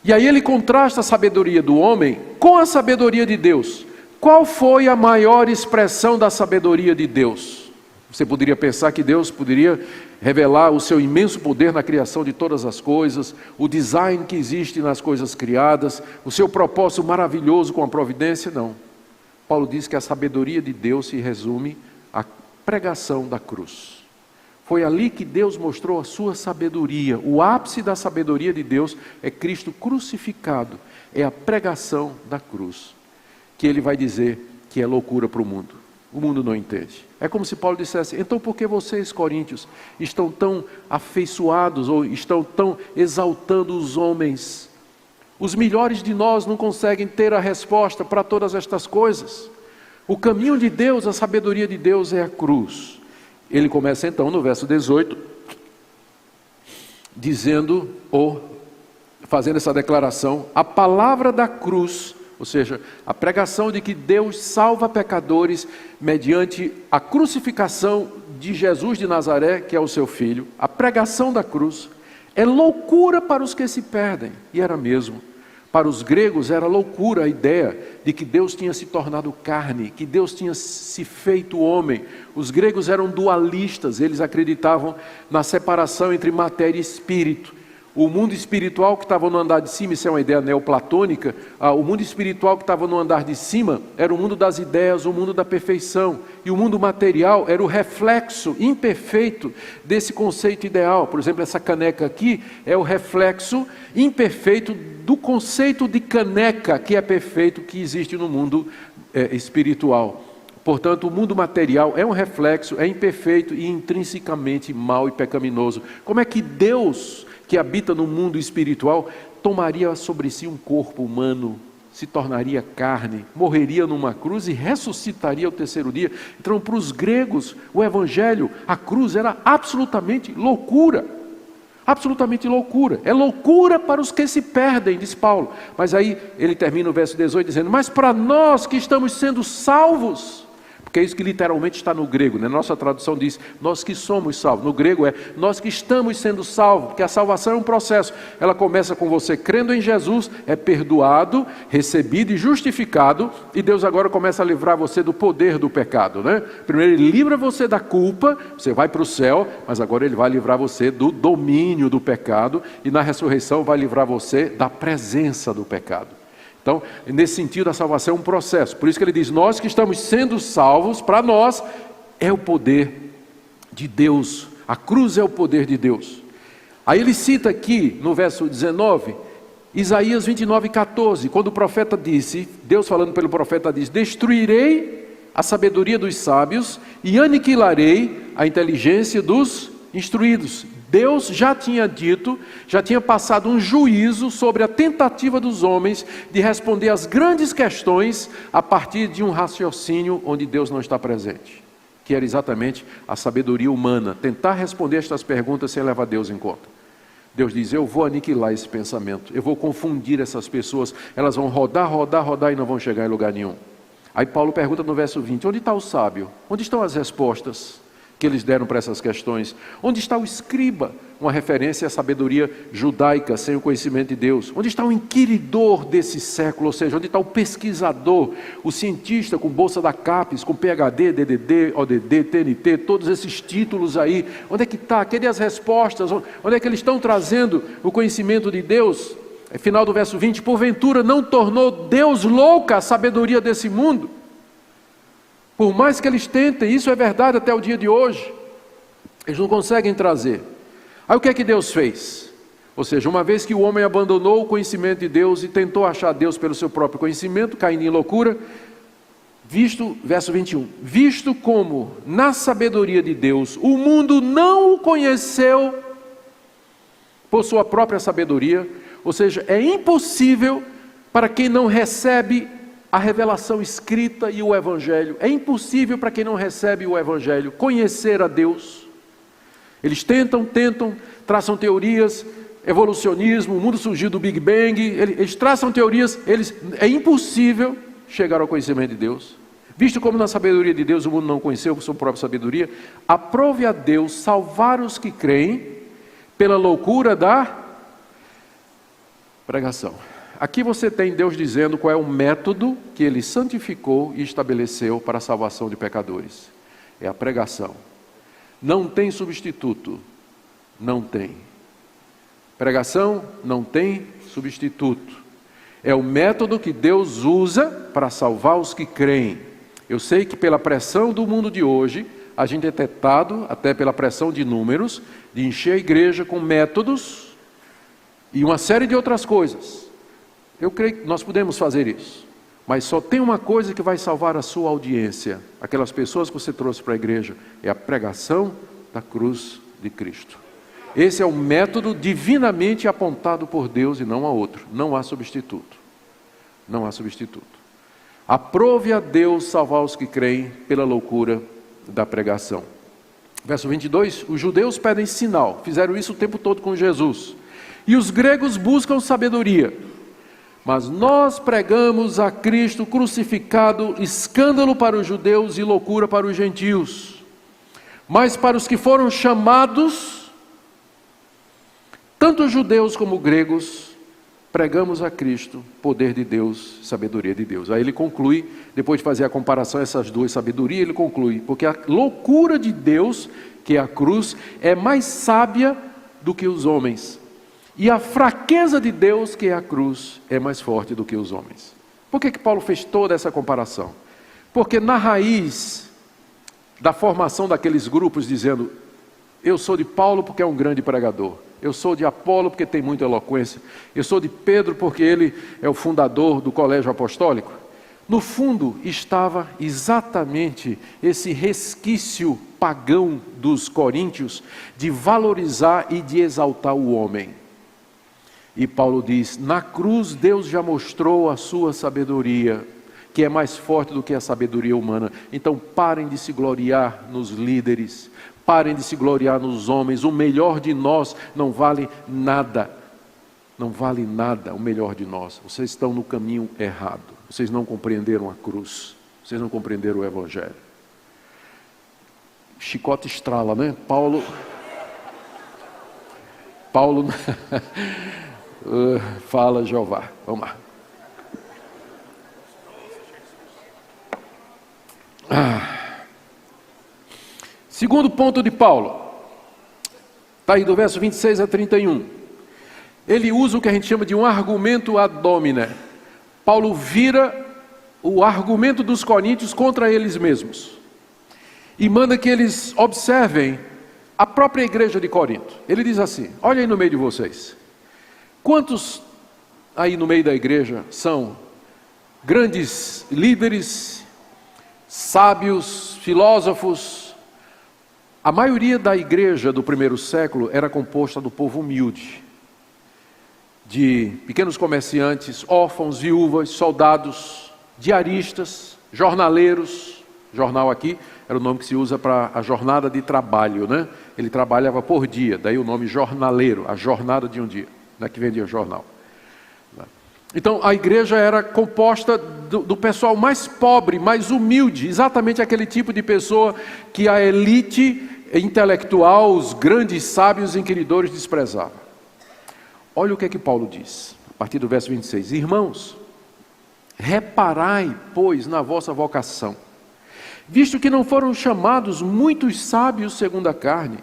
E aí ele contrasta a sabedoria do homem com a sabedoria de Deus. Qual foi a maior expressão da sabedoria de Deus? Você poderia pensar que Deus poderia revelar o seu imenso poder na criação de todas as coisas, o design que existe nas coisas criadas, o seu propósito maravilhoso com a providência. Não. Paulo diz que a sabedoria de Deus se resume à pregação da cruz. Foi ali que Deus mostrou a sua sabedoria. O ápice da sabedoria de Deus é Cristo crucificado. É a pregação da cruz, que ele vai dizer que é loucura para o mundo. O mundo não entende. É como se Paulo dissesse: então por que vocês, coríntios, estão tão afeiçoados ou estão tão exaltando os homens? Os melhores de nós não conseguem ter a resposta para todas estas coisas. O caminho de Deus, a sabedoria de Deus é a cruz. Ele começa então no verso 18, dizendo, ou fazendo essa declaração: a palavra da cruz, ou seja, a pregação de que Deus salva pecadores mediante a crucificação de Jesus de Nazaré, que é o seu filho. A pregação da cruz é loucura para os que se perdem, e era mesmo. Para os gregos era loucura a ideia de que Deus tinha se tornado carne, que Deus tinha se feito homem. Os gregos eram dualistas, eles acreditavam na separação entre matéria e espírito. O mundo espiritual que estava no andar de cima, isso é uma ideia neoplatônica, o mundo espiritual que estava no andar de cima era o mundo das ideias, o mundo da perfeição. E o mundo material era o reflexo imperfeito desse conceito ideal. Por exemplo, essa caneca aqui é o reflexo imperfeito do conceito de caneca que é perfeito, que existe no mundo espiritual. Portanto, o mundo material é um reflexo, é imperfeito e intrinsecamente mau e pecaminoso. Como é que Deus, que habita no mundo espiritual, tomaria sobre si um corpo humano, se tornaria carne, morreria numa cruz e ressuscitaria ao terceiro dia? Então, para os gregos, o evangelho, a cruz era absolutamente loucura. Absolutamente loucura. É loucura para os que se perdem, diz Paulo. Mas aí ele termina o verso 18 dizendo: mas para nós que estamos sendo salvos, porque é isso que literalmente está no grego, né? Nossa tradução diz, nós que somos salvos. No grego é, nós que estamos sendo salvos, porque a salvação é um processo. Ela começa com você crendo em Jesus, é perdoado, recebido e justificado, e Deus agora começa a livrar você do poder do pecado, né? Primeiro Ele livra você da culpa, você vai para o céu, mas agora Ele vai livrar você do domínio do pecado, e na ressurreição vai livrar você da presença do pecado. Então, nesse sentido, a salvação é um processo. Por isso que ele diz, nós que estamos sendo salvos, para nós, é o poder de Deus. A cruz é o poder de Deus. Aí ele cita aqui, no verso 19, Isaías 29:14, quando o profeta disse, Deus falando pelo profeta diz, destruirei a sabedoria dos sábios e aniquilarei a inteligência dos instruídos. Deus já tinha dito, já tinha passado um juízo sobre a tentativa dos homens de responder às grandes questões a partir de um raciocínio onde Deus não está presente, que era exatamente a sabedoria humana, tentar responder estas perguntas sem levar Deus em conta. Deus diz, eu vou aniquilar esse pensamento, eu vou confundir essas pessoas, elas vão rodar e não vão chegar em lugar nenhum. Aí Paulo pergunta no verso 20, onde está o sábio? Onde estão as respostas que eles deram para essas questões? Onde está o escriba? Uma referência à sabedoria judaica, sem o conhecimento de Deus. Onde está o inquiridor desse século? Ou seja, onde está o pesquisador, o cientista com bolsa da CAPES, com PhD, DDD, ODD, TNT, todos esses títulos aí? Onde é que está? Cadê as respostas? Onde é que eles estão trazendo o conhecimento de Deus? Final do verso 20, porventura não tornou Deus louca a sabedoria desse mundo? Por mais que eles tentem, isso é verdade até o dia de hoje, eles não conseguem trazer. Aí o que é que Deus fez? Ou seja, uma vez que o homem abandonou o conhecimento de Deus e tentou achar Deus pelo seu próprio conhecimento, caindo em loucura, verso 21, visto como na sabedoria de Deus o mundo não o conheceu por sua própria sabedoria, ou seja, é impossível para quem não recebe a revelação escrita e o Evangelho. É impossível para quem não recebe o Evangelho conhecer a Deus. Eles tentam, traçam teorias, evolucionismo, o mundo surgiu do Big Bang, eles traçam teorias, é impossível chegar ao conhecimento de Deus. Visto como na sabedoria de Deus o mundo não conheceu por sua própria sabedoria, aprove a Deus salvar os que creem pela loucura da pregação. Aqui você tem Deus dizendo qual é o método que Ele santificou e estabeleceu para a salvação de pecadores. É a pregação. Não tem substituto. Não tem. Pregação não tem substituto. É o método que Deus usa para salvar os que creem. Eu sei que pela pressão do mundo de hoje, a gente é tentado, até pela pressão de números, de encher a igreja com métodos e uma série de outras coisas. Eu creio que nós podemos fazer isso, mas só tem uma coisa que vai salvar a sua audiência, aquelas pessoas que você trouxe para a igreja, é a pregação da cruz de Cristo. Esse é o método divinamente apontado por Deus e não há outro, não há substituto. Não há substituto. Aprove a Deus salvar os que creem pela loucura da pregação. Verso 22, os judeus pedem sinal, fizeram isso o tempo todo com Jesus, e os gregos buscam sabedoria. Mas nós pregamos a Cristo crucificado, escândalo para os judeus e loucura para os gentios. Mas para os que foram chamados, tanto judeus como gregos, pregamos a Cristo, poder de Deus, sabedoria de Deus. Aí ele conclui, depois de fazer a comparação a essas duas sabedorias, ele conclui, porque a loucura de Deus, que é a cruz, é mais sábia do que os homens. E a fraqueza de Deus, que é a cruz, é mais forte do que os homens. Por que Paulo fez toda essa comparação? Porque na raiz da formação daqueles grupos, dizendo, eu sou de Paulo porque é um grande pregador, eu sou de Apolo porque tem muita eloquência, eu sou de Pedro porque ele é o fundador do colégio apostólico. No fundo estava exatamente esse resquício pagão dos coríntios de valorizar e de exaltar o homem. E Paulo diz, na cruz Deus já mostrou a sua sabedoria, que é mais forte do que a sabedoria humana. Então parem de se gloriar nos líderes, parem de se gloriar nos homens. O melhor de nós não vale nada. Não vale nada o melhor de nós. Vocês estão no caminho errado. Vocês não compreenderam a cruz. Vocês não compreenderam o Evangelho. Chicote estrala, né? Paulo fala Jeová. Vamos lá. Segundo ponto de Paulo, está aí do verso 26 a 31. Ele usa o que a gente chama de um argumento ad hominem. Paulo vira o argumento dos coríntios contra eles mesmos. E manda que eles observem a própria igreja de Corinto. Ele diz assim, olha aí no meio de vocês. Quantos aí no meio da igreja são grandes líderes, sábios, filósofos? A maioria da igreja do primeiro século era composta do povo humilde, de pequenos comerciantes, órfãos, viúvas, soldados, diaristas, jornaleiros. Jornal aqui era o nome que se usa para a jornada de trabalho, né? Ele trabalhava por dia, daí o nome jornaleiro, a jornada de um dia, né, que vendia jornal. Então a igreja era composta do pessoal mais pobre, mais humilde, exatamente aquele tipo de pessoa que a elite intelectual, os grandes sábios e inquiridores desprezavam. Olha o que é que Paulo diz, a partir do verso 26. Irmãos, reparai, pois, na vossa vocação, visto que não foram chamados muitos sábios segundo a carne,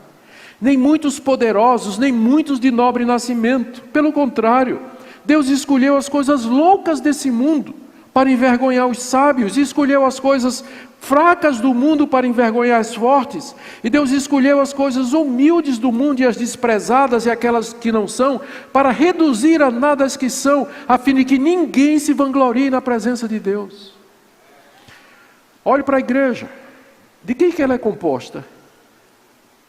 nem muitos poderosos, nem muitos de nobre nascimento. Pelo contrário, Deus escolheu as coisas loucas desse mundo para envergonhar os sábios, e escolheu as coisas fracas do mundo para envergonhar as fortes, e Deus escolheu as coisas humildes do mundo e as desprezadas e aquelas que não são, para reduzir a nada as que são, a fim de que ninguém se vanglorie na presença de Deus. Olhe para a igreja, de quem que ela é composta?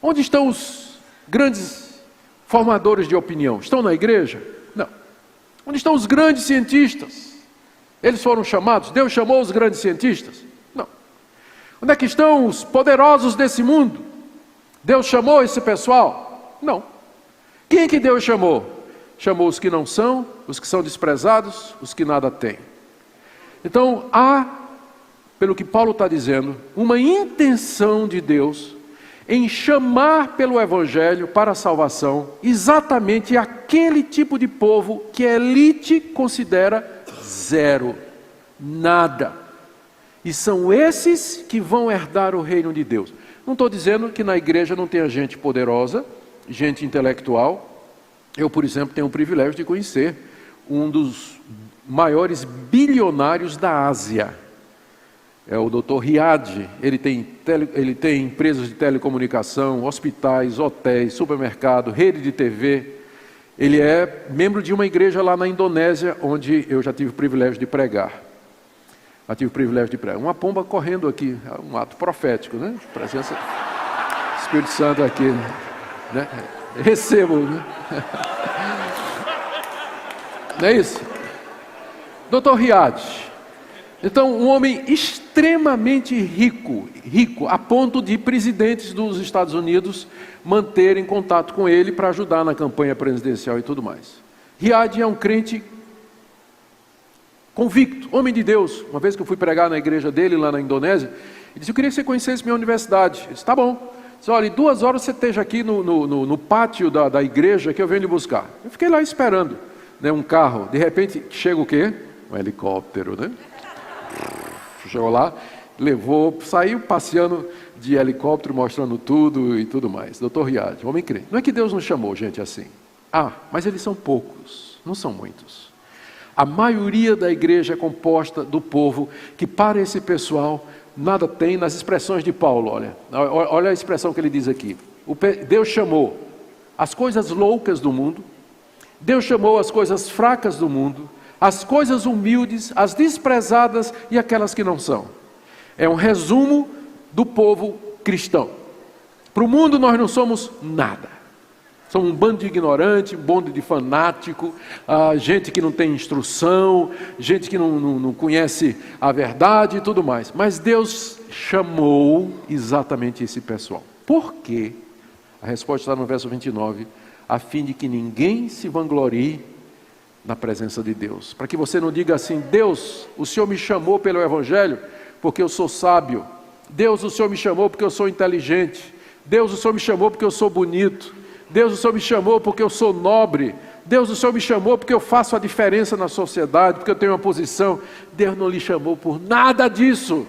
Onde estão os grandes formadores de opinião? Estão na igreja? Não. Onde estão os grandes cientistas? Eles foram chamados? Deus chamou os grandes cientistas? Não. Onde é que estão os poderosos desse mundo? Deus chamou esse pessoal? Não. Quem é que Deus chamou? Chamou os que não são, os que são desprezados, os que nada têm. Então há, pelo que Paulo está dizendo, uma intenção de Deus em chamar pelo Evangelho para a salvação exatamente aquele tipo de povo que a elite considera zero, nada. E são esses que vão herdar o reino de Deus. Não estou dizendo que na igreja não tenha gente poderosa, gente intelectual. Eu, por exemplo, tenho o privilégio de conhecer um dos maiores bilionários da Ásia. É o Dr. Riad. Ele tem empresas de telecomunicação, hospitais, hotéis, supermercado, rede de TV. Ele é membro de uma igreja lá na Indonésia, onde eu já tive o privilégio de pregar. Uma pomba correndo aqui, um ato profético, né? Presença do Espírito Santo aqui, né? Recebo, né? Não é isso? Dr. Riad. Então, um homem extremamente rico, a ponto de presidentes dos Estados Unidos manterem contato com ele para ajudar na campanha presidencial e tudo mais. Riad é um crente convicto, homem de Deus. Uma vez que eu fui pregar na igreja dele lá na Indonésia, ele disse, eu queria que você conhecesse minha universidade. Eu disse, tá bom. Ele disse, olha, em 2 horas você esteja aqui no pátio da igreja que eu venho lhe buscar. Eu fiquei lá esperando, né, um carro. De repente, chega o quê? Um helicóptero, né? Chegou lá, levou, saiu passeando de helicóptero, mostrando tudo e tudo mais. Dr. Riad, homem crente. Não é que Deus nos chamou, gente, assim. Ah, mas eles são poucos, não são muitos. A maioria da igreja é composta do povo que, para esse pessoal, nada tem. Nas expressões de Paulo, olha a expressão que ele diz aqui. Deus chamou as coisas loucas do mundo, Deus chamou as coisas fracas do mundo, as coisas humildes, as desprezadas e aquelas que não são. É um resumo do povo cristão. Para o mundo nós não somos nada. Somos um bando de ignorante, um bando de fanático, gente que não tem instrução, gente que não conhece a verdade e tudo mais. Mas Deus chamou exatamente esse pessoal. Por quê? A resposta está no verso 29. A fim de que ninguém se vanglorie na presença de Deus. Para que você não diga assim: Deus, o Senhor me chamou pelo Evangelho porque eu sou sábio. Deus, o Senhor me chamou porque eu sou inteligente. Deus, o Senhor me chamou porque eu sou bonito. Deus, o Senhor me chamou porque eu sou nobre. Deus, o Senhor me chamou porque eu faço a diferença na sociedade, porque eu tenho uma posição. Deus não lhe chamou por nada disso.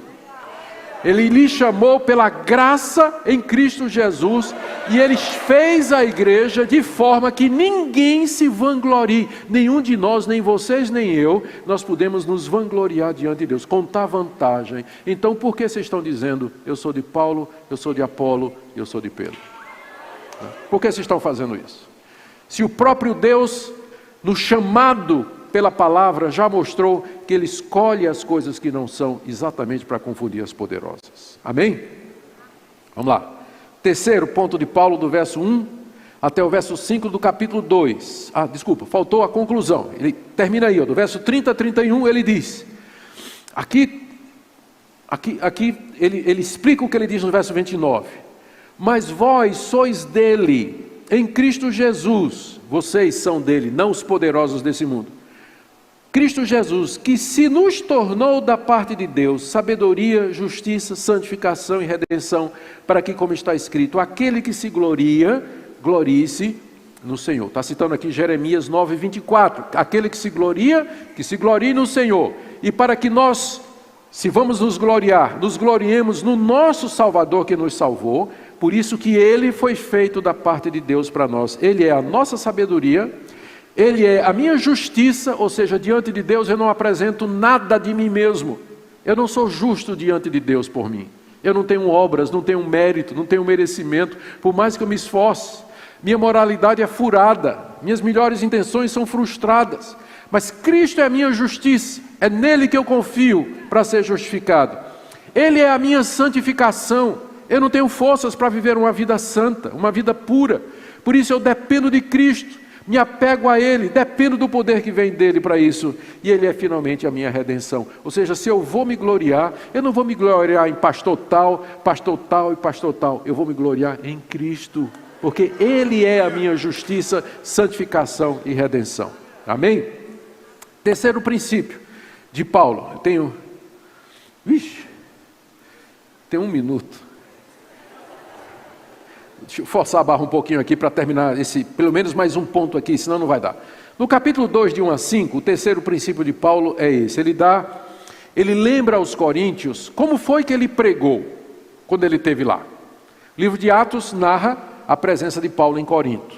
Ele lhe chamou pela graça em Cristo Jesus, e Ele fez a igreja de forma que ninguém se vanglorie. Nenhum de nós, nem vocês, nem eu, nós podemos nos vangloriar diante de Deus, contar vantagem. Então por que vocês estão dizendo, eu sou de Paulo, eu sou de Apolo, eu sou de Pedro? Por que vocês estão fazendo isso? Se o próprio Deus, no chamado pela palavra, já mostrou que Ele escolhe as coisas que não são exatamente para confundir as poderosas. Amém? Vamos lá. Terceiro ponto de Paulo, do verso 1 até o verso 5 do capítulo 2. Desculpa, faltou a conclusão. Ele termina aí, do verso 30 a 31, ele diz. Aqui ele explica o que ele diz no verso 29. Mas vós sois dele, em Cristo Jesus. Vocês são dele, não os poderosos desse mundo. Cristo Jesus, que se nos tornou da parte de Deus sabedoria, justiça, santificação e redenção, para que, como está escrito, aquele que se gloria, glorie-se no Senhor. Está citando aqui Jeremias 9, 24. Aquele que se glorie no Senhor. E para que nós, se vamos nos gloriar, nos gloriemos no nosso Salvador que nos salvou, por isso que Ele foi feito da parte de Deus para nós. Ele é a nossa sabedoria, Ele é a minha justiça, ou seja, diante de Deus eu não apresento nada de mim mesmo. Eu não sou justo diante de Deus por mim. Eu não tenho obras, não tenho mérito, não tenho merecimento, por mais que eu me esforce. Minha moralidade é furada, minhas melhores intenções são frustradas. Mas Cristo é a minha justiça, é nele que eu confio para ser justificado. Ele é a minha santificação. Eu não tenho forças para viver uma vida santa, uma vida pura. Por isso eu dependo de Cristo. Me apego a Ele, dependo do poder que vem dEle para isso, e Ele é finalmente a minha redenção. Ou seja, se eu vou me gloriar, eu não vou me gloriar em pastor tal e pastor tal, eu vou me gloriar em Cristo, porque Ele é a minha justiça, santificação e redenção. Amém? Terceiro princípio de Paulo, eu tenho 1 minuto. Deixa eu forçar a barra um pouquinho aqui para terminar pelo menos mais um ponto aqui, senão não vai dar. No capítulo 2, de 1 a 5, o terceiro princípio de Paulo é esse. Ele lembra aos coríntios como foi que ele pregou quando ele esteve lá. O livro de Atos narra a presença de Paulo em Corinto.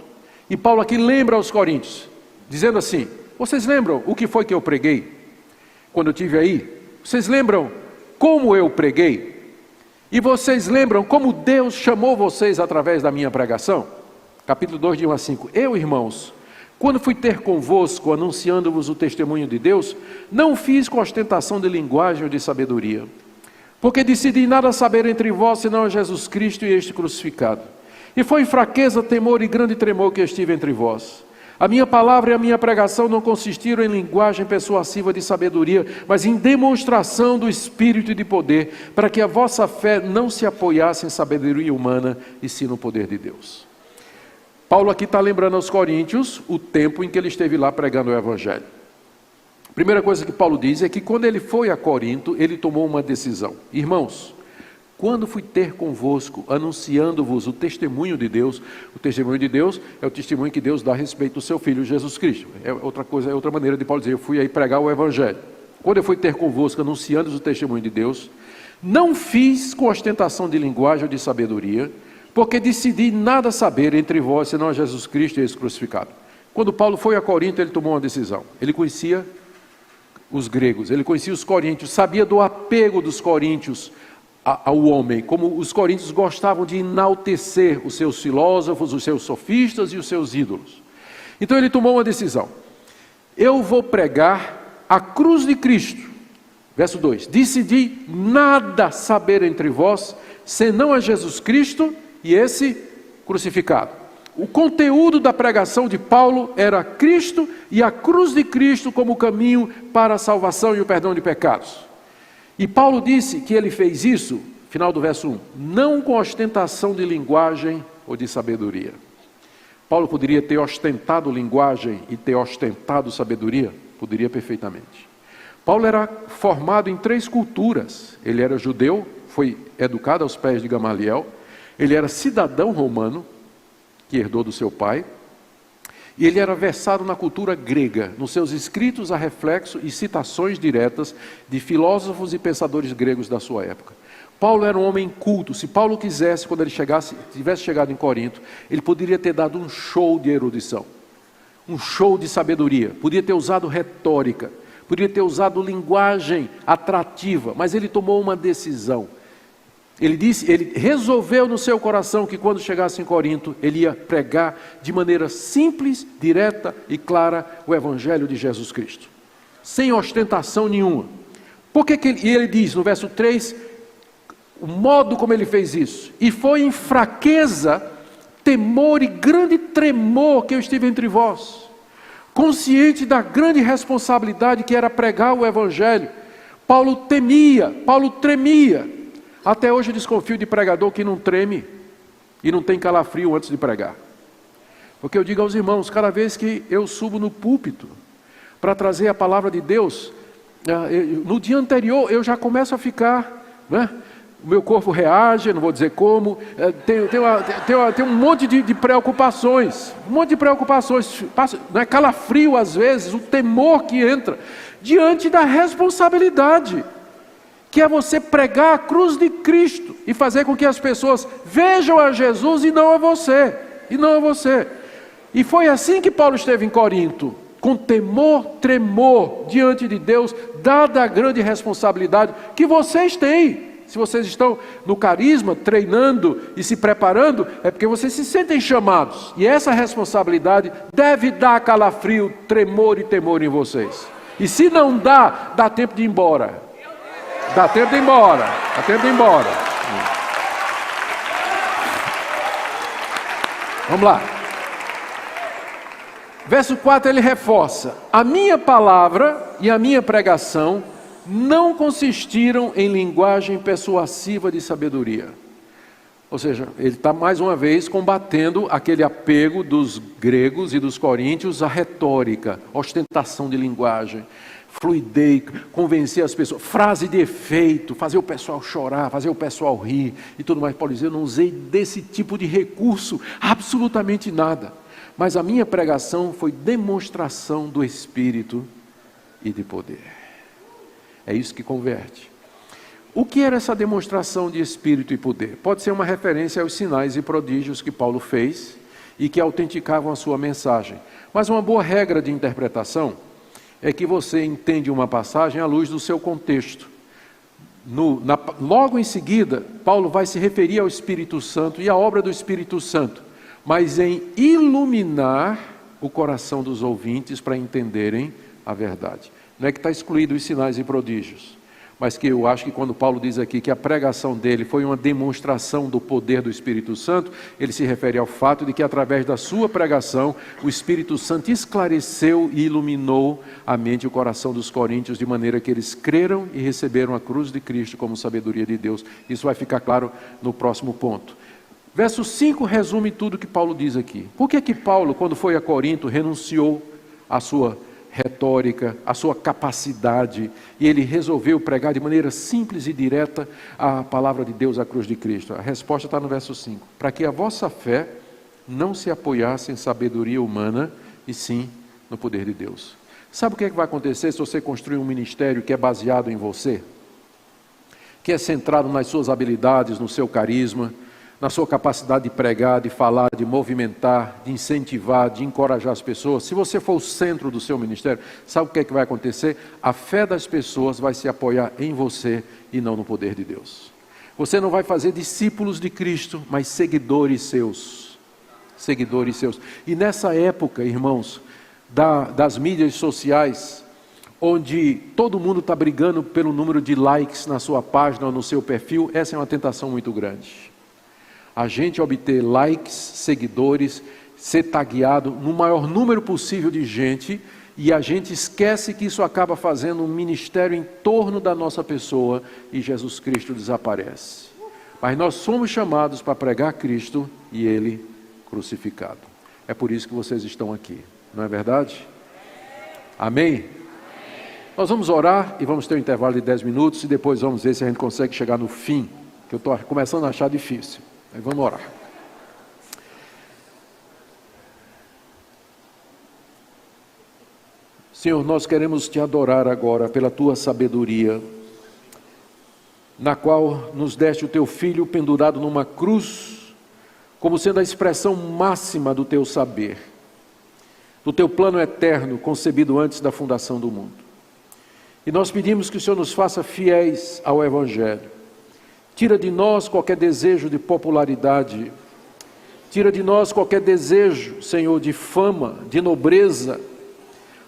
E Paulo aqui lembra aos coríntios, dizendo assim: vocês lembram o que foi que eu preguei quando eu estive aí? Vocês lembram como eu preguei? E vocês lembram como Deus chamou vocês através da minha pregação? Capítulo 2, de 1 a 5. Eu, irmãos, quando fui ter convosco, anunciando-vos o testemunho de Deus, não fiz com ostentação de linguagem ou de sabedoria, porque decidi nada saber entre vós, senão a Jesus Cristo e este crucificado. E foi em fraqueza, temor e grande tremor que estive entre vós. A minha palavra e a minha pregação não consistiram em linguagem persuasiva de sabedoria, mas em demonstração do Espírito e de poder, para que a vossa fé não se apoiasse em sabedoria humana, e sim no poder de Deus. Paulo aqui está lembrando aos coríntios o tempo em que ele esteve lá pregando o Evangelho. A primeira coisa que Paulo diz é que quando ele foi a Corinto, ele tomou uma decisão. Irmãos, quando fui ter convosco, anunciando-vos o testemunho de Deus é o testemunho que Deus dá a respeito do seu Filho Jesus Cristo. É outra maneira de Paulo dizer, eu fui aí pregar o Evangelho. Quando eu fui ter convosco, anunciando-vos o testemunho de Deus, não fiz com ostentação de linguagem ou de sabedoria, porque decidi nada saber entre vós, senão a Jesus Cristo e esse crucificado. Quando Paulo foi a Corinto, ele tomou uma decisão. Ele conhecia os gregos, ele conhecia os coríntios, sabia do apego dos coríntios ao homem, como os coríntios gostavam de enaltecer os seus filósofos, os seus sofistas e os seus ídolos. Então ele tomou uma decisão: eu vou pregar a cruz de Cristo. Verso 2: decidi nada saber entre vós, senão a Jesus Cristo e esse crucificado. O conteúdo da pregação de Paulo era Cristo e a cruz de Cristo como caminho para a salvação e o perdão de pecados. E Paulo disse que ele fez isso, final do verso 1, não com ostentação de linguagem ou de sabedoria. Paulo poderia ter ostentado linguagem e ter ostentado sabedoria? Poderia perfeitamente. Paulo era formado em 3 culturas. Ele era judeu, foi educado aos pés de Gamaliel. Ele era cidadão romano, que herdou do seu pai, e ele era versado na cultura grega. Nos seus escritos há reflexo e citações diretas de filósofos e pensadores gregos da sua época. Paulo era um homem culto. Se Paulo quisesse, quando ele tivesse chegado em Corinto, ele poderia ter dado um show de erudição, um show de sabedoria, podia ter usado retórica, poderia ter usado linguagem atrativa, mas ele tomou uma decisão. Ele resolveu no seu coração que quando chegasse em Corinto, ele ia pregar de maneira simples, direta e clara o Evangelho de Jesus Cristo, sem ostentação nenhuma. E ele diz no verso 3, o modo como ele fez isso: e foi em fraqueza, temor e grande tremor que eu estive entre vós, consciente da grande responsabilidade que era pregar o Evangelho. Paulo temia, Paulo tremia. Até hoje eu desconfio de pregador que não treme e não tem calafrio antes de pregar. Porque eu digo aos irmãos, cada vez que eu subo no púlpito para trazer a palavra de Deus, no dia anterior eu já começo a ficar, né? O meu corpo reage, não vou dizer como, tem um monte de preocupações, passa, né, calafrio às vezes, o temor que entra, diante da responsabilidade, que é você pregar a cruz de Cristo e fazer com que as pessoas vejam a Jesus e não a você, E foi assim que Paulo esteve em Corinto, com temor, tremor diante de Deus, dada a grande responsabilidade que vocês têm. Se vocês estão no carisma, treinando e se preparando, é porque vocês se sentem chamados. E essa responsabilidade deve dar calafrio, tremor e temor em vocês. E se não dá tempo de ir embora. Dá tempo de ir embora. Vamos lá. Verso 4 ele reforça: a minha palavra e a minha pregação não consistiram em linguagem persuasiva de sabedoria. Ou seja, ele está mais uma vez combatendo aquele apego dos gregos e dos coríntios à retórica, ostentação de linguagem, fluidez, convencer as pessoas, frase de efeito, fazer o pessoal chorar, fazer o pessoal rir e tudo mais. Paulo diz: eu não usei desse tipo de recurso, absolutamente nada. Mas a minha pregação foi demonstração do Espírito e de poder. É isso que converte. O que era essa demonstração de Espírito e poder? Pode ser uma referência aos sinais e prodígios que Paulo fez e que autenticavam a sua mensagem. Mas uma boa regra de interpretação é que você entende uma passagem à luz do seu contexto. Logo em seguida, Paulo vai se referir ao Espírito Santo e à obra do Espírito Santo, mas em iluminar o coração dos ouvintes para entenderem a verdade. Não é que está excluído os sinais e prodígios, mas que eu acho que quando Paulo diz aqui que a pregação dele foi uma demonstração do poder do Espírito Santo, ele se refere ao fato de que através da sua pregação, o Espírito Santo esclareceu e iluminou a mente e o coração dos coríntios, de maneira que eles creram e receberam a cruz de Cristo como sabedoria de Deus. Isso vai ficar claro no próximo ponto. Verso 5 resume tudo que Paulo diz aqui. Por que Paulo, quando foi a Corinto, renunciou à sua retórica, a sua capacidade, e ele resolveu pregar de maneira simples e direta a palavra de Deus, a cruz de Cristo? A resposta está no verso 5. Para que a vossa fé não se apoiasse em sabedoria humana, e sim no poder de Deus. Sabe o que vai acontecer se você construir um ministério que é baseado em você? Que é centrado nas suas habilidades, no seu carisma, na sua capacidade de pregar, de falar, de movimentar, de incentivar, de encorajar as pessoas, se você for o centro do seu ministério, sabe o que é que vai acontecer? A fé das pessoas vai se apoiar em você e não no poder de Deus. Você não vai fazer discípulos de Cristo, mas seguidores seus. Seguidores seus. E nessa época, irmãos, das mídias sociais, onde todo mundo está brigando pelo número de likes na sua página ou no seu perfil, essa é uma tentação muito grande. A gente obter likes, seguidores, ser tagueado no maior número possível de gente, e a gente esquece que isso acaba fazendo um ministério em torno da nossa pessoa e Jesus Cristo desaparece. Mas nós somos chamados para pregar Cristo e Ele crucificado. É por isso que vocês estão aqui, não é verdade? Amém? Nós vamos orar e vamos ter um intervalo de 10 minutos e depois vamos ver se a gente consegue chegar no fim, que eu estou começando a achar difícil. Aí vamos orar. Senhor, nós queremos te adorar agora pela tua sabedoria, na qual nos deste o teu Filho pendurado numa cruz, como sendo a expressão máxima do teu saber, do teu plano eterno concebido antes da fundação do mundo. E nós pedimos que o Senhor nos faça fiéis ao Evangelho. Tira de nós qualquer desejo de popularidade, tira de nós qualquer desejo, Senhor, de fama, de nobreza.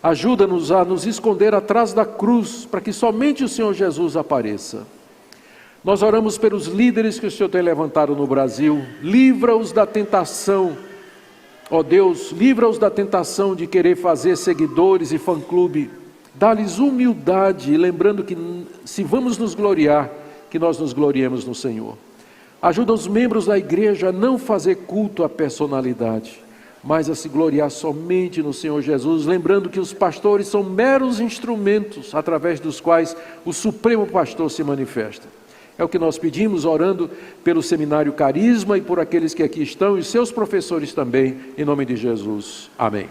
Ajuda-nos a nos esconder atrás da cruz, para que somente o Senhor Jesus apareça. Nós oramos pelos líderes que o Senhor tem levantado no Brasil. Livra-os da tentação, ó Deus, livra-os da tentação de querer fazer seguidores e fã-clube. Dá-lhes humildade, lembrando que se vamos nos gloriar, que nós nos gloriemos no Senhor. Ajuda os membros da igreja a não fazer culto à personalidade, mas a se gloriar somente no Senhor Jesus, lembrando que os pastores são meros instrumentos através dos quais o Supremo Pastor se manifesta. É o que nós pedimos, orando pelo Seminário Carisma e por aqueles que aqui estão e seus professores também, em nome de Jesus. Amém.